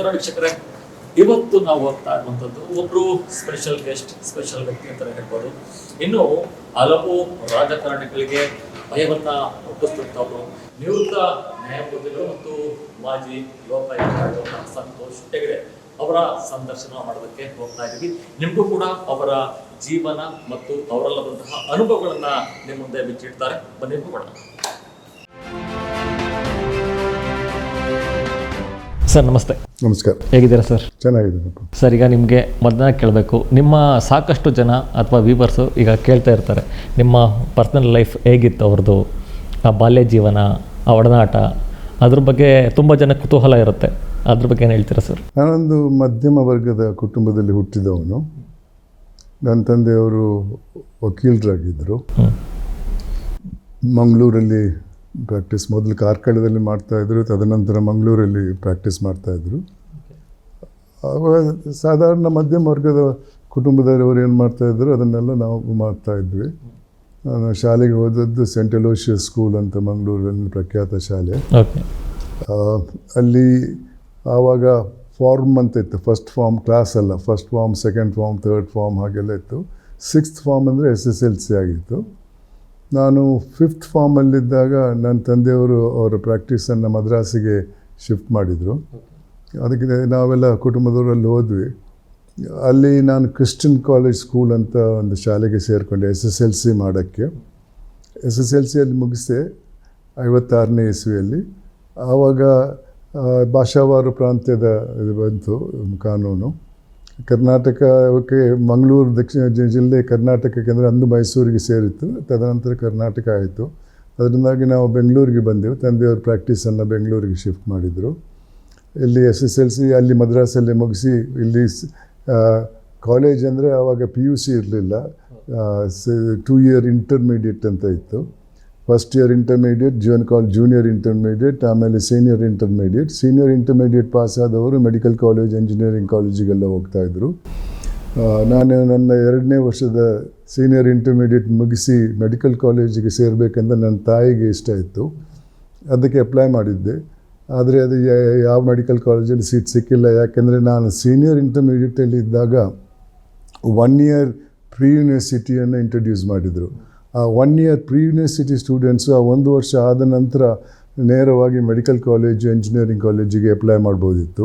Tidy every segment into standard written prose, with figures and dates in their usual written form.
ನಮಸ್ಕಾರ ವೀಕ್ಷಕರೇ, ಇವತ್ತು ನಾವು ಹೋಗ್ತಾ ಇರುವಂಥದ್ದು ಒಬ್ರು ಸ್ಪೆಷಲ್ ಗೆಸ್ಟ್, ಸ್ಪೆಷಲ್ ವ್ಯಕ್ತಿ ಅಂತ ಹೇಳ್ಬೋದು. ಇನ್ನು ಹಲವು ರಾಜಕಾರಣಿಗಳಿಗೆ ಭಯವನ್ನ ಹುಟ್ಟಿಸ್ತಂಥವ್ರು, ನಿವೃತ್ತ ನ್ಯಾಯಮೂರ್ತಿಗಳು ಮತ್ತು ಮಾಜಿ ಲೋಕಾಯುಕ್ತ ಸಂತೋಷ್ ಹೆಗಡೆ ಅವರ ಸಂದರ್ಶನ ಮಾಡೋದಕ್ಕೆ ಹೋಗ್ತಾ ಇದ್ದೀವಿ. ನಿಮಗೂ ಕೂಡ ಅವರ ಜೀವನ ಮತ್ತು ಅವರಲ್ಲದಂತಹ ಅನುಭವಗಳನ್ನ ನಿಮ್ಮ ಮುಂದೆ ಬಿಚ್ಚಿಡ್ತಾರೆ. ಬನ್ನಿ ಹೋಗೋಣ. ಸರ್ ನಮಸ್ತೆ. ನಮಸ್ಕಾರ. ಹೇಗಿದ್ದೀರಾ ಸರ್? ಚೆನ್ನಾಗಿದ್ದೀನಪ್ಪ ಸರ್, ಈಗ ನಿಮಗೆ ಮೊದಲನೇ ಕೇಳಬೇಕು, ನಿಮ್ಮ ಸಾಕಷ್ಟು ಜನ ಅಥವಾ ವ್ಯೂವರ್ಸು ಈಗ ಕೇಳ್ತಾ ಇರ್ತಾರೆ, ನಿಮ್ಮ ಪರ್ಸನಲ್ ಲೈಫ್ ಹೇಗಿತ್ತು ಅವ್ರದ್ದು, ಆ ಬಾಲ್ಯ ಜೀವನ, ಆ ಒಡನಾಟ, ಅದ್ರ ಬಗ್ಗೆ ತುಂಬ ಜನ ಕುತೂಹಲ ಇರುತ್ತೆ. ಅದ್ರ ಬಗ್ಗೆ ಏನು ಹೇಳ್ತೀರಾ ಸರ್? ನಾನೊಂದು ಮಧ್ಯಮ ವರ್ಗದ ಕುಟುಂಬದಲ್ಲಿ ಹುಟ್ಟಿದವನು. ನನ್ನ ತಂದೆಯವರು ವಕೀಲರಾಗಿದ್ದರು. ಮಂಗಳೂರಲ್ಲಿ ಪ್ರಾಕ್ಟೀಸ್, ಮೊದಲು ಕಾರ್ಕಳದಲ್ಲಿ ಮಾಡ್ತಾಯಿದ್ರು, ತದನಂತರ ಮಂಗಳೂರಲ್ಲಿ ಪ್ರಾಕ್ಟೀಸ್ ಮಾಡ್ತಾಯಿದ್ರು. ಸಾಧಾರಣ ಮಧ್ಯಮ ವರ್ಗದ ಕುಟುಂಬದವರು ಏನು ಮಾಡ್ತಾಯಿದ್ರು ಅದನ್ನೆಲ್ಲ ನಾವು ಮಾಡ್ತಾಯಿದ್ವಿ. ನಾನು ಶಾಲೆಗೆ ಹೋದದ್ದು ಸೆಂಟ್ ಅಲೋಷಿಯಸ್ ಸ್ಕೂಲ್ ಅಂತ ಮಂಗಳೂರಲ್ಲಿ ಪ್ರಖ್ಯಾತ ಶಾಲೆ. ಅಲ್ಲಿ ಆವಾಗ ಫಾರ್ಮ್ ಅಂತ ಇತ್ತು. ಫಸ್ಟ್ ಫಾರ್ಮ್ ಕ್ಲಾಸ್ ಅಲ್ಲ, first form, second form, third form ಹಾಗೆಲ್ಲ ಇತ್ತು. ಸಿಕ್ಸ್ತ್ ಫಾರ್ಮ್ ಅಂದರೆ SSLC ಆಗಿತ್ತು. ನಾನು ಫಿಫ್ತ್ ಫಾರ್ಮಲ್ಲಿದ್ದಾಗ ನನ್ನ ತಂದೆಯವರು ಅವರ ಪ್ರಾಕ್ಟೀಸನ್ನು ಮದ್ರಾಸಿಗೆ ಶಿಫ್ಟ್ ಮಾಡಿದರು. ಅದಕ್ಕೆ ನಾವೆಲ್ಲ ಕುಟುಂಬದವರಲ್ಲಿ ಹೋದ್ವಿ. ಅಲ್ಲಿ ನಾನು ಕ್ರಿಶ್ಚಿಯನ್ ಕಾಲೇಜ್ ಸ್ಕೂಲ್ ಅಂತ ಒಂದು ಶಾಲೆಗೆ ಸೇರಿಕೊಂಡೆ SSLC ಮಾಡೋಕ್ಕೆ. SSLCಯಲ್ಲಿ ಮುಗಿಸಿದೆ 56ನೇ ಇಸ್ವಿಯಲ್ಲಿ. ಆವಾಗ ಭಾಷಾವಾರು ಪ್ರಾಂತ್ಯದ ಇದು ಬಂತು ಕಾನೂನು. ಕರ್ನಾಟಕಕ್ಕೆ ಮಂಗಳೂರು ದಕ್ಷಿಣ ಜಿಲ್ಲೆ ಕರ್ನಾಟಕಕ್ಕೆ ಅಂದರೆ ಅಂದು ಮೈಸೂರಿಗೆ ಸೇರಿತ್ತು. ತದನಂತರ ಕರ್ನಾಟಕ ಆಯಿತು. ಅದರಿಂದಾಗಿ ನಾವು ಬೆಂಗಳೂರಿಗೆ ಬಂದೆವು. ತಂದೆಯವ್ರ ಪ್ರಾಕ್ಟೀಸನ್ನು ಬೆಂಗಳೂರಿಗೆ ಶಿಫ್ಟ್ ಮಾಡಿದರು. ಇಲ್ಲಿ SSLC ಅಲ್ಲಿ ಮದ್ರಾಸಲ್ಲಿ ಮುಗಿಸಿ ಇಲ್ಲಿ ಕಾಲೇಜ್ ಅಂದರೆ ಆವಾಗ PUC ಇರಲಿಲ್ಲ, 2 ಇಯರ್ ಇಂಟರ್ಮೀಡಿಯೇಟ್ ಅಂತ ಇತ್ತು. First year intermediate, junior intermediate, ಆಮೇಲೆ senior intermediate. Senior intermediate pass ಆದವರು ಮೆಡಿಕಲ್ ಕಾಲೇಜ್, ಇಂಜಿನಿಯರಿಂಗ್ ಕಾಲೇಜಿಗೆಲ್ಲ ಹೋಗ್ತಾಯಿದ್ರು. ನಾನು ನನ್ನ 2ನೇ ವರ್ಷದ ಸೀನಿಯರ್ ಇಂಟರ್ಮೀಡಿಯೇಟ್ ಮುಗಿಸಿ ಮೆಡಿಕಲ್ ಕಾಲೇಜಿಗೆ ಸೇರಬೇಕಂತ ನನ್ನ ತಾಯಿಗೆ ಇಷ್ಟ ಇತ್ತು. ಅದಕ್ಕೆ ಅಪ್ಲೈ ಮಾಡಿದ್ದೆ. ಆದರೆ ಅದು ಯಾವ ಮೆಡಿಕಲ್ ಕಾಲೇಜಲ್ಲಿ ಸೀಟ್ ಸಿಕ್ಕಿಲ್ಲ. ಯಾಕೆಂದರೆ ನಾನು ಸೀನಿಯರ್ ಇಂಟರ್ಮೀಡಿಯೇಟಲ್ಲಿ ಇದ್ದಾಗ 1 ಇಯರ್ ಪ್ರೀ ಯೂನಿವರ್ಸಿಟಿಯನ್ನು ಇಂಟ್ರಡ್ಯೂಸ್ ಮಾಡಿದರು. ಆ 1 ಇಯರ್ ಪ್ರೀ ಯೂನಿವರ್ಸಿಟಿ ಸ್ಟೂಡೆಂಟ್ಸು ಆ 1 ವರ್ಷ ಆದ ನಂತರ ನೇರವಾಗಿ ಮೆಡಿಕಲ್ ಕಾಲೇಜು, ಇಂಜಿನಿಯರಿಂಗ್ ಕಾಲೇಜಿಗೆ ಅಪ್ಲೈ ಮಾಡ್ಬೋದಿತ್ತು.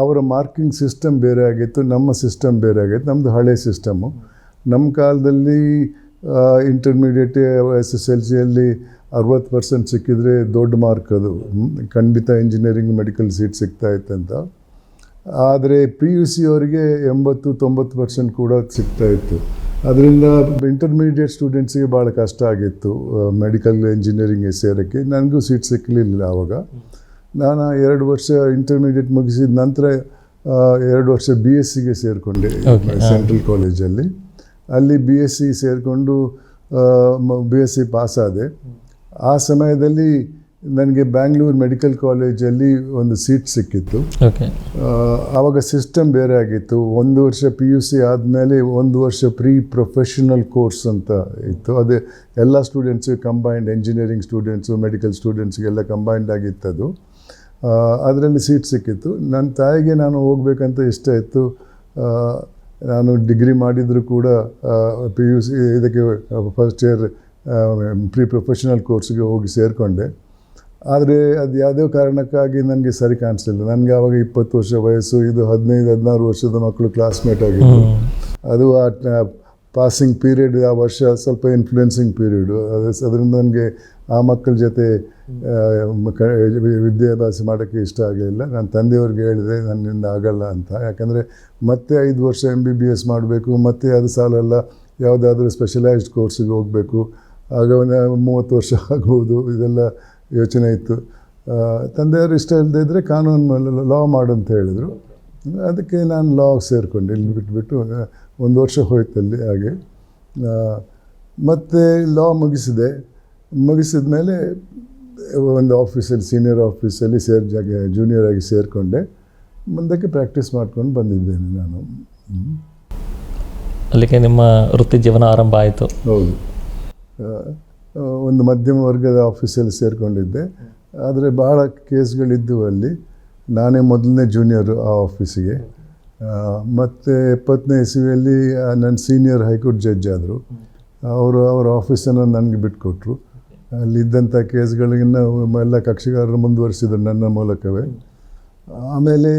ಅವರ ಮಾರ್ಕಿಂಗ್ ಸಿಸ್ಟಮ್ ಬೇರೆ ಆಗಿತ್ತು, ನಮ್ಮ ಸಿಸ್ಟಮ್ ಬೇರೆ ಆಗಿತ್ತು. ನಮ್ಮದು ಹಳೆ ಸಿಸ್ಟಮು. ನಮ್ಮ ಕಾಲದಲ್ಲಿ ಇಂಟರ್ಮೀಡಿಯೇಟ್ SSLCಯಲ್ಲಿ 60% ಸಿಕ್ಕಿದರೆ ದೊಡ್ಡ ಮಾರ್ಕ್, ಅದು ಖಂಡಿತ ಇಂಜಿನಿಯರಿಂಗ್ ಮೆಡಿಕಲ್ ಸೀಟ್ ಸಿಗ್ತಾಯಿತ್ತಂತ. ಆದರೆ PUC ಅವರಿಗೆ 80-90% ಕೂಡ ಸಿಗ್ತಾಯಿತ್ತು. ಅದರಿಂದ ಇಂಟರ್ಮೀಡಿಯೇಟ್ ಸ್ಟೂಡೆಂಟ್ಸಿಗೆ ಭಾಳ ಕಷ್ಟ ಆಗಿತ್ತು ಮೆಡಿಕಲ್ ಇಂಜಿನಿಯರಿಂಗ್ಗೆ ಸೇರೋಕ್ಕೆ. ನನಗೂ ಸೀಟ್ ಸಿಕ್ಕಲಿಲ್ಲ ಆವಾಗ. ನಾನು 2 ವರ್ಷ ಇಂಟರ್ಮೀಡಿಯೇಟ್ ಮುಗಿಸಿದ ನಂತರ 2 ವರ್ಷ BScಗೆ ಸೇರಿಕೊಂಡೆ ಸೆಂಟ್ರಲ್ ಕಾಲೇಜಲ್ಲಿ. ಅಲ್ಲಿ BSc ಸೇರಿಕೊಂಡು BSc ಪಾಸಾದೆ. ಆ ಸಮಯದಲ್ಲಿ ನನಗೆ ಬ್ಯಾಂಗ್ಳೂರು ಮೆಡಿಕಲ್ ಕಾಲೇಜಲ್ಲಿ ಒಂದು ಸೀಟ್ ಸಿಕ್ಕಿತ್ತು. ಆವಾಗ ಸಿಸ್ಟಮ್ ಬೇರೆ ಆಗಿತ್ತು. 1 ವರ್ಷ PUC ಆದಮೇಲೆ 1 ವರ್ಷ ಪ್ರೀ ಪ್ರೊಫೆಷನಲ್ ಕೋರ್ಸ್ ಅಂತ ಇತ್ತು. ಅದೇ ಎಲ್ಲ students combined, engineering students, medical ಸ್ಟೂಡೆಂಟ್ಸ್ಗೆಲ್ಲ ಕಂಬೈನ್ಡ್ ಆಗಿತ್ತದು. ಅದರಲ್ಲಿ ಸೀಟ್ ಸಿಕ್ಕಿತ್ತು. ನನ್ನ ತಾಯಿಗೆ ನಾನು ಹೋಗ್ಬೇಕಂತ ಇಷ್ಟ ಇತ್ತು. ನಾನು ಡಿಗ್ರಿ ಮಾಡಿದರೂ ಕೂಡ PUC ಇದಕ್ಕೆ ಫಸ್ಟ್ ಇಯರ್ ಪ್ರೀ ಪ್ರೊಫೆಷನಲ್ ಕೋರ್ಸ್ಗೆ ಹೋಗಿ ಸೇರಿಕೊಂಡೆ. ಆದರೆ ಅದು ಯಾವುದೇ ಕಾರಣಕ್ಕಾಗಿ ನನಗೆ ಸರಿ ಕಾಣಿಸ್ಲಿಲ್ಲ. ನನಗೆ ಆವಾಗ 20 ವರ್ಷ ವಯಸ್ಸು, ಇದು 15-16 ವರ್ಷದ ಮಕ್ಕಳು ಕ್ಲಾಸ್ಮೇಟ್ ಆಗಿದ್ದು. ಅದು ಆ ಪಾಸಿಂಗ್ ಪೀರಿಯಡ್, ಆ ವರ್ಷ ಸ್ವಲ್ಪ ಇನ್ಫ್ಲುಯೆನ್ಸಿಂಗ್ ಪೀರಿಯಡು. ಅದರಿಂದ ನನಗೆ ಆ ಮಕ್ಕಳ ಜೊತೆ ವಿದ್ಯಾಭ್ಯಾಸ ಮಾಡೋಕ್ಕೆ ಇಷ್ಟ ಆಗಲಿಲ್ಲ. ನನ್ನ ತಂದೆಯವ್ರಿಗೆ ಹೇಳಿದೆ ನನ್ನಿಂದ ಆಗಲ್ಲ ಅಂತ. ಯಾಕಂದರೆ ಮತ್ತೆ 5 ವರ್ಷ MBBS ಮಾಡಬೇಕು, ಮತ್ತೆ ಅದು ಸಾಲಲ್ಲ, ಯಾವುದಾದ್ರೂ ಸ್ಪೆಷಲೈಸ್ಡ್ ಕೋರ್ಸಿಗೆ ಹೋಗಬೇಕು, ಆಗ ಒಂದು 30 ವರ್ಷ ಆಗ್ಬೋದು, ಇದೆಲ್ಲ ಯೋಚನೆ ಇತ್ತು. ತಂದೆಯವರು ಇಷ್ಟ ಇಲ್ಲದೆ ಇದ್ದರೆ ಕಾನೂನು ಲಾ ಮಾಡು ಅಂತ ಹೇಳಿದರು. ಅದಕ್ಕೆ ನಾನು ಲಾ ಸೇರಿಕೊಂಡೆ. ಇಲ್ಲಿ ಬಿಟ್ಬಿಟ್ಟು 1 ವರ್ಷ ಹೋಯ್ತಲ್ಲಿ ಹಾಗೆ. ಮತ್ತು ಲಾ ಮುಗಿಸಿದ ಮೇಲೆ ಒಂದು ಆಫೀಸಲ್ಲಿ, ಸೀನಿಯರ್ ಆಫೀಸಲ್ಲಿ ಜೂನಿಯರ್ ಆಗಿ ಸೇರಿಕೊಂಡೆ. ಮುಂದಕ್ಕೆ ಪ್ರಾಕ್ಟೀಸ್ ಮಾಡ್ಕೊಂಡು ಬಂದಿದ್ದೇನೆ ನಾನು. ಅಲ್ಲಿಗೆ ನಿಮ್ಮ ವೃತ್ತಿ ಜೀವನ ಆರಂಭ ಆಯಿತು? ಹೌದು. ಒಂದು ಮಧ್ಯಮ ವರ್ಗದ ಆಫೀಸಲ್ಲಿ ಸೇರಿಕೊಂಡಿದ್ದೆ. ಆದರೆ ಬಹಳ ಕೇಸ್ಗಳಿದ್ದವು ಅಲ್ಲಿ. ನಾನೇ ಮೊದಲನೇ ಜೂನಿಯರು ಆ ಆಫೀಸಿಗೆ. ಮತ್ತು 70ನೇ ಇಸ್ವಿಯಲ್ಲಿ ನನ್ನ ಸೀನಿಯರ್ ಹೈಕೋರ್ಟ್ ಜಡ್ಜ್ ಆದರು. ಅವರ ಆಫೀಸನ್ನು ನನಗೆ ಬಿಟ್ಕೊಟ್ರು. ಅಲ್ಲಿದ್ದಂಥ ಕೇಸ್ಗಳಿಗಿನ್ನ ಎಲ್ಲ ಕಕ್ಷಿಗಾರರು ಮುಂದುವರಿಸಿದ್ರು ನನ್ನ ಮೂಲಕವೇ. ಆಮೇಲೆ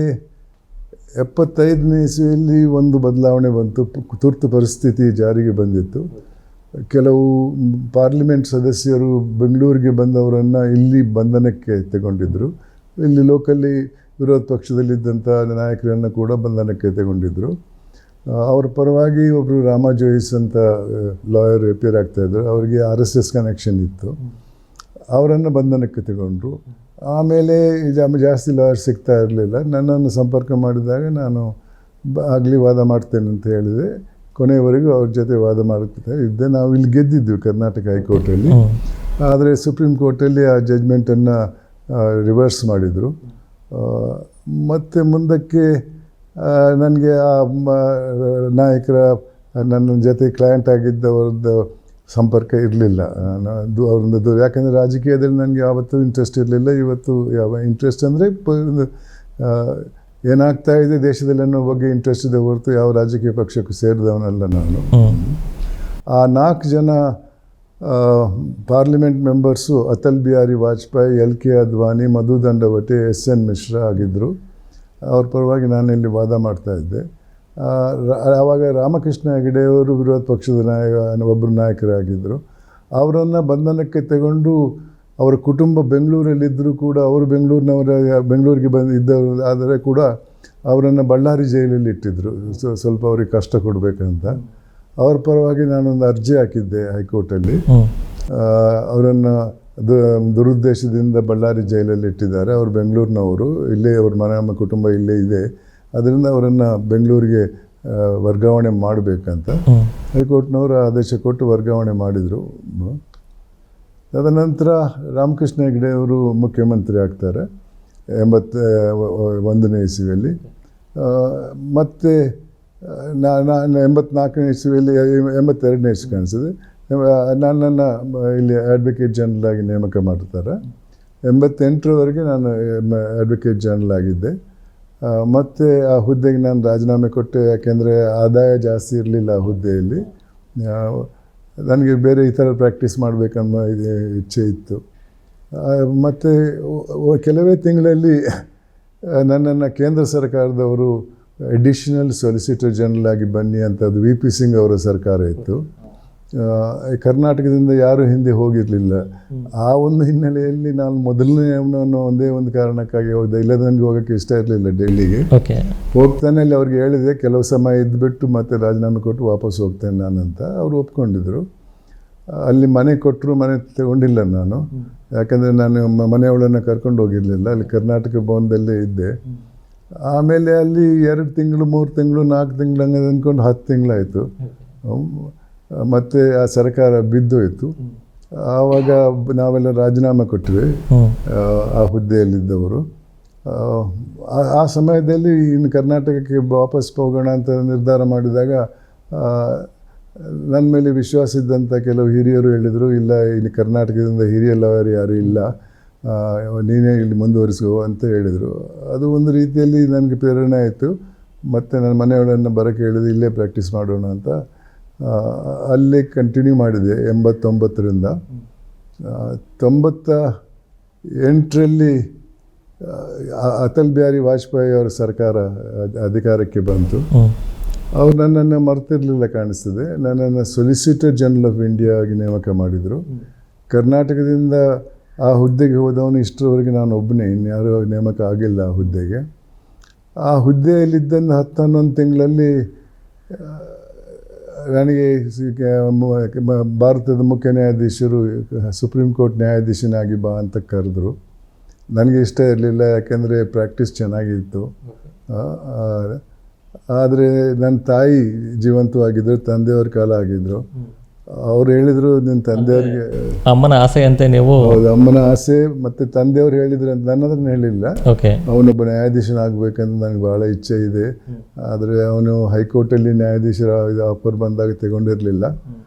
75ನೇ ಇಸ್ವಿಯಲ್ಲಿ ಒಂದು ಬದಲಾವಣೆ ಬಂತು. ತುರ್ತು ಪರಿಸ್ಥಿತಿ ಜಾರಿಗೆ ಬಂದಿತ್ತು. ಕೆಲವು ಪಾರ್ಲಿಮೆಂಟ್ ಸದಸ್ಯರು ಬೆಂಗಳೂರಿಗೆ ಬಂದವರನ್ನು ಇಲ್ಲಿ ಬಂಧನಕ್ಕೆ ತಗೊಂಡಿದ್ದರು. ಇಲ್ಲಿ ಲೋಕಲ್ಲಿ ವಿರೋಧ ಪಕ್ಷದಲ್ಲಿದ್ದಂಥ ನಾಯಕರನ್ನು ಕೂಡ ಬಂಧನಕ್ಕೆ ತಗೊಂಡಿದ್ದರು. ಅವ್ರ ಪರವಾಗಿ ಒಬ್ಬರು ರಾಮ ಜೋಯಿಸ್ ಅಂತ ಲಾಯರ್ ಅಪಿಯರ್ ಆಗ್ತಾಯಿದ್ರು. ಅವರಿಗೆ RSS ಕನೆಕ್ಷನ್ ಇತ್ತು. ಅವರನ್ನು ಬಂಧನಕ್ಕೆ ತಗೊಂಡ್ರು. ಆಮೇಲೆ ಜಾಸ್ತಿ ಲಾಯರ್ ಸಿಗ್ತಾ ಇರಲಿಲ್ಲ. ನನ್ನನ್ನು ಸಂಪರ್ಕ ಮಾಡಿದಾಗ ನಾನು ಆಗಲಿ ವಾದ ಮಾಡ್ತೇನೆ ಅಂತ ಹೇಳಿದೆ. ಕೊನೆಯವರೆಗೂ ಅವ್ರ ಜೊತೆ ವಾದ ಮಾಡ್ತಾ ಇದ್ದೆ. ನಾವು ಇಲ್ಲಿ ಗೆದ್ದಿದ್ವಿ ಕರ್ನಾಟಕ ಹೈಕೋರ್ಟಲ್ಲಿ. ಆದರೆ ಸುಪ್ರೀಂ ಕೋರ್ಟಲ್ಲಿ ಆ ಜಡ್ಜ್ಮೆಂಟನ್ನು ರಿವರ್ಸ್ ಮಾಡಿದರು. ಮತ್ತು ಮುಂದಕ್ಕೆ ನನಗೆ ಆ ನಾಯಕರ ನನ್ನ ಜೊತೆ ಕ್ಲೈಂಟ್ ಆಗಿದ್ದವ್ರದ್ದು ಸಂಪರ್ಕ ಇರಲಿಲ್ಲ. ಅವ್ರದ್ದು ಯಾಕಂದರೆ ರಾಜಕೀಯದಲ್ಲಿ ನನಗೆ ಯಾವತ್ತೂ ಇಂಟ್ರೆಸ್ಟ್ ಇರಲಿಲ್ಲ. ಇವತ್ತು ಯಾವ ಇಂಟ್ರೆಸ್ಟ್ ಅಂದರೆ ಏನಾಗ್ತಾ ಇದೆ ದೇಶದಲ್ಲಿ ಅನ್ನೋ ಬಗ್ಗೆ ಇಂಟ್ರೆಸ್ಟ್ ಇದೆ ಹೊರತು ಯಾವ ರಾಜಕೀಯ ಪಕ್ಷಕ್ಕೂ ಸೇರಿದವನಲ್ಲ ನಾನು. ಆ 4 ಜನ parliament members Atal Bihari Vajpayee, LK Advani, Madhu Dandavate, SN Mishra ಆಗಿದ್ದರು. ಅವ್ರ ಪರವಾಗಿ ನಾನಿಲ್ಲಿ ವಾದ ಮಾಡ್ತಾಯಿದ್ದೆ. ಆವಾಗ ರಾಮಕೃಷ್ಣ ಹೆಗಡೆಯವರು ವಿರೋಧ ಪಕ್ಷದ ಒಬ್ಬರು ನಾಯಕರಾಗಿದ್ದರು. ಅವರನ್ನು ಬಂಧನಕ್ಕೆ ತಗೊಂಡು ಅವರ ಕುಟುಂಬ ಬೆಂಗಳೂರಲ್ಲಿದ್ದರೂ ಕೂಡ ಅವರು ಬೆಂಗಳೂರಿಗೆ ಇದ್ದವರು ಆದರೆ ಕೂಡ ಅವರನ್ನು ಬಳ್ಳಾರಿ ಜೈಲಲ್ಲಿ ಇಟ್ಟಿದ್ದರು. ಸ್ವಲ್ಪ ಅವ್ರಿಗೆ ಕಷ್ಟ ಕೊಡಬೇಕಂತ. ಅವ್ರ ಪರವಾಗಿ ನಾನೊಂದು ಅರ್ಜಿ ಹಾಕಿದ್ದೆ ಹೈಕೋರ್ಟಲ್ಲಿ. ಅವರನ್ನು ದುರುದ್ದೇಶದಿಂದ ಬಳ್ಳಾರಿ ಜೈಲಲ್ಲಿ ಇಟ್ಟಿದ್ದಾರೆ. ಅವರು ಬೆಂಗಳೂರಿನವರು, ಇಲ್ಲೇ ಅವ್ರ ನಮ್ಮ ಕುಟುಂಬ ಇಲ್ಲೇ ಇದೆ. ಅದರಿಂದ ಅವರನ್ನು ಬೆಂಗಳೂರಿಗೆ ವರ್ಗಾವಣೆ ಮಾಡಬೇಕಂತ ಹೈಕೋರ್ಟ್ನವರು ಆದೇಶ ಕೊಟ್ಟು ವರ್ಗಾವಣೆ ಮಾಡಿದರು. ತದನಂತರ ರಾಮಕೃಷ್ಣ ಹೆಗಡೆಯವರು ಮುಖ್ಯಮಂತ್ರಿ ಆಗ್ತಾರೆ 81ನೇ ಇಸ್ವಿಯಲ್ಲಿ. ಮತ್ತು ನಾನು 84ನೇ ಇಸ್ವಿಯಲ್ಲಿ 82ನೇ ಇಸ್ವಿ ಕಾಣಿಸಿದೆ ನನ್ನನ್ನು ಇಲ್ಲಿ ಅಡ್ವೊಕೇಟ್ ಜನರಲ್ ಆಗಿ ನೇಮಕ ಮಾಡ್ತಾರೆ. 88ರವರೆಗೆ ನಾನು ಅಡ್ವೊಕೇಟ್ ಜನರಲ್ ಆಗಿದ್ದೆ. ಮತ್ತು ಆ ಹುದ್ದೆಗೆ ನಾನು ರಾಜೀನಾಮೆ ಕೊಟ್ಟೆ. ಯಾಕೆಂದರೆ ಆದಾಯ ಜಾಸ್ತಿ ಇರಲಿಲ್ಲ ಆ ಹುದ್ದೆಯಲ್ಲಿ. ನನಗೆ ಬೇರೆ ಈ ಥರ ಪ್ರಾಕ್ಟೀಸ್ ಮಾಡಬೇಕನ್ನೋ ಇಚ್ಛೆ ಇತ್ತು. ಮತ್ತು ಕೆಲವೇ ತಿಂಗಳಲ್ಲಿ ನನ್ನನ್ನು ಕೇಂದ್ರ ಸರ್ಕಾರದವರು ಅಡಿಷನಲ್ ಸಾಲಿಸಿಟರ್ ಜನರಲ್ ಆಗಿ ಬನ್ನಿ ಅಂತ, ಅದು VP ಸಿಂಗ್ ಅವರ ಸರ್ಕಾರ ಇತ್ತು. ಕರ್ನಾಟಕದಿಂದ ಯಾರೂ ಹಿಂದೆ ಹೋಗಿರಲಿಲ್ಲ. ಆ ಒಂದು ಹಿನ್ನೆಲೆಯಲ್ಲಿ ನಾನು ಮೊದಲನೇ ಅನ್ನೋ ಒಂದೇ ಒಂದು ಕಾರಣಕ್ಕಾಗಿ ಹೋದೆ. ಇಲ್ಲದ ನನಗೆ ಹೋಗೋಕ್ಕೆ ಇಷ್ಟ ಇರಲಿಲ್ಲ ಡೆಲ್ಲಿಗೆ. ಹೋಗ್ತಾನೆ ಅಲ್ಲಿ ಅವ್ರಿಗೆ ಹೇಳಿದೆ ಕೆಲವು ಸಮಯ ಇದ್ದುಬಿಟ್ಟು ಮತ್ತೆ ರಾಜೀನಾಮೆ ಕೊಟ್ಟು ವಾಪಸ್ ಹೋಗ್ತೇನೆ ನಾನಂತ. ಅವರು ಒಪ್ಕೊಂಡಿದ್ದರು. ಅಲ್ಲಿ ಮನೆ ಕೊಟ್ಟರು, ಮನೆ ತಗೊಂಡಿಲ್ಲ ನಾನು. ಯಾಕಂದರೆ ನಾನು ಮನೆಯವಳನ್ನು ಕರ್ಕೊಂಡು ಹೋಗಿರಲಿಲ್ಲ. ಅಲ್ಲಿ ಕರ್ನಾಟಕ ಭವನದಲ್ಲೇ ಇದ್ದೆ. ಆಮೇಲೆ ಅಲ್ಲಿ 2 ತಿಂಗಳು 3 ತಿಂಗಳು 4 ತಿಂಗಳು ಹಂಗೆ ಅಂದ್ಕೊಂಡು 10 ತಿಂಗಳಾಯಿತು. ಮತ್ತು ಆ ಸರ್ಕಾರ ಬಿದ್ದೋಯಿತು. ಆವಾಗ ನಾವೆಲ್ಲ ರಾಜೀನಾಮೆ ಕೊಟ್ಟಿವಿ ಆ ಹುದ್ದೆಯಲ್ಲಿದ್ದವರು. ಆ ಸಮಯದಲ್ಲಿ ಇನ್ನು ಕರ್ನಾಟಕಕ್ಕೆ ವಾಪಸ್ ಹೋಗೋಣ ಅಂತ ನಿರ್ಧಾರ ಮಾಡಿದಾಗ ನನ್ನ ಮೇಲೆ ವಿಶ್ವಾಸ ಇದ್ದಂಥ ಕೆಲವು ಹಿರಿಯರು ಹೇಳಿದರು, ಇಲ್ಲ ಇಲ್ಲಿ ಕರ್ನಾಟಕದಿಂದ ಹಿರಿಯ ಲಾಯರ್ ಯಾರೂ ಇಲ್ಲ, ನೀನೇ ಇಲ್ಲಿ ಮುಂದುವರಿಸು ಅಂತ ಹೇಳಿದರು. ಅದು ಒಂದು ರೀತಿಯಲ್ಲಿ ನನಗೆ ಪ್ರೇರಣೆ ಆಯಿತು. ಮತ್ತು ನನ್ನ ಮನೆಯವಳನ್ನು ಬರೋಕ್ಕೆ ಹೇಳಿದೆ, ಇಲ್ಲೇ ಪ್ರಾಕ್ಟೀಸ್ ಮಾಡೋಣ ಅಂತ. ಅಲ್ಲೇ ಕಂಟಿನ್ಯೂ ಮಾಡಿದೆ 89ರಿಂದ. 98ರಲ್ಲಿ ಅಟಲ್ ಬಿಹಾರಿ ವಾಜಪೇಯಿ ಅವರ ಸರ್ಕಾರ ಅಧಿಕಾರಕ್ಕೆ ಬಂತು. ಅವ್ರು ನನ್ನನ್ನು ಮರ್ತಿರಲಿಲ್ಲ ಕಾಣಿಸ್ತದೆ. ನನ್ನನ್ನು ಸೊಲಿಸಿಟರ್ ಜನರಲ್ ಆಫ್ ಇಂಡಿಯಾ ಆಗಿ ನೇಮಕ ಮಾಡಿದರು. ಕರ್ನಾಟಕದಿಂದ ಆ ಹುದ್ದೆಗೆ ಹೋದವನು ಇಷ್ಟರವರೆಗೆ ನಾನು ಒಬ್ಬನೇ, ಇನ್ಯಾರೂ ನೇಮಕ ಆಗಿಲ್ಲ ಆ ಹುದ್ದೆಗೆ. ಆ ಹುದ್ದೆಯಲ್ಲಿದ್ದಂಥ 10-11 ತಿಂಗಳಲ್ಲಿ ನನಗೆ ಭಾರತದ ಮುಖ್ಯ ನ್ಯಾಯಾಧೀಶರು ಸುಪ್ರೀಂ ಕೋರ್ಟ್ ನ್ಯಾಯಾಧೀಶನಾಗಿ ಬಾ ಅಂತ ಕರೆದ್ರು. ನನಗೆ ಇಷ್ಟ ಇರಲಿಲ್ಲ, ಯಾಕೆಂದರೆ ಪ್ರಾಕ್ಟೀಸ್ ಚೆನ್ನಾಗಿತ್ತು. ಆದರೆ ನನ್ನ ತಾಯಿ ಜೀವಂತವಾಗಿದ್ದರು, ತಂದೆಯವ್ರ ಕಾಲ ಆಗಿದ್ದರು. ಅವ್ರು ಹೇಳಿದರು, ನಿನ್ನ ತಂದೆಯವ್ರಿಗೆ ಅಮ್ಮನ ಆಸೆ ಅಂತ ನೀವು. ಹೌದು, ಅಮ್ಮನ ಆಸೆ. ಮತ್ತು ತಂದೆಯವ್ರು ಹೇಳಿದ್ರು ಅಂತ ನನ್ನದನ್ನು ಹೇಳಿಲ್ಲ. ಅವನೊಬ್ಬ ನ್ಯಾಯಾಧೀಶನಾಗಬೇಕಂತ ನನಗೆ ಭಾಳ ಇಚ್ಛೆ ಇದೆ. ಆದರೆ ಅವನು ಹೈಕೋರ್ಟಲ್ಲಿ ನ್ಯಾಯಾಧೀಶರ ಆಫರ್ ಬಂದಾಗ ತಗೊಂಡಿರಲಿಲ್ಲ.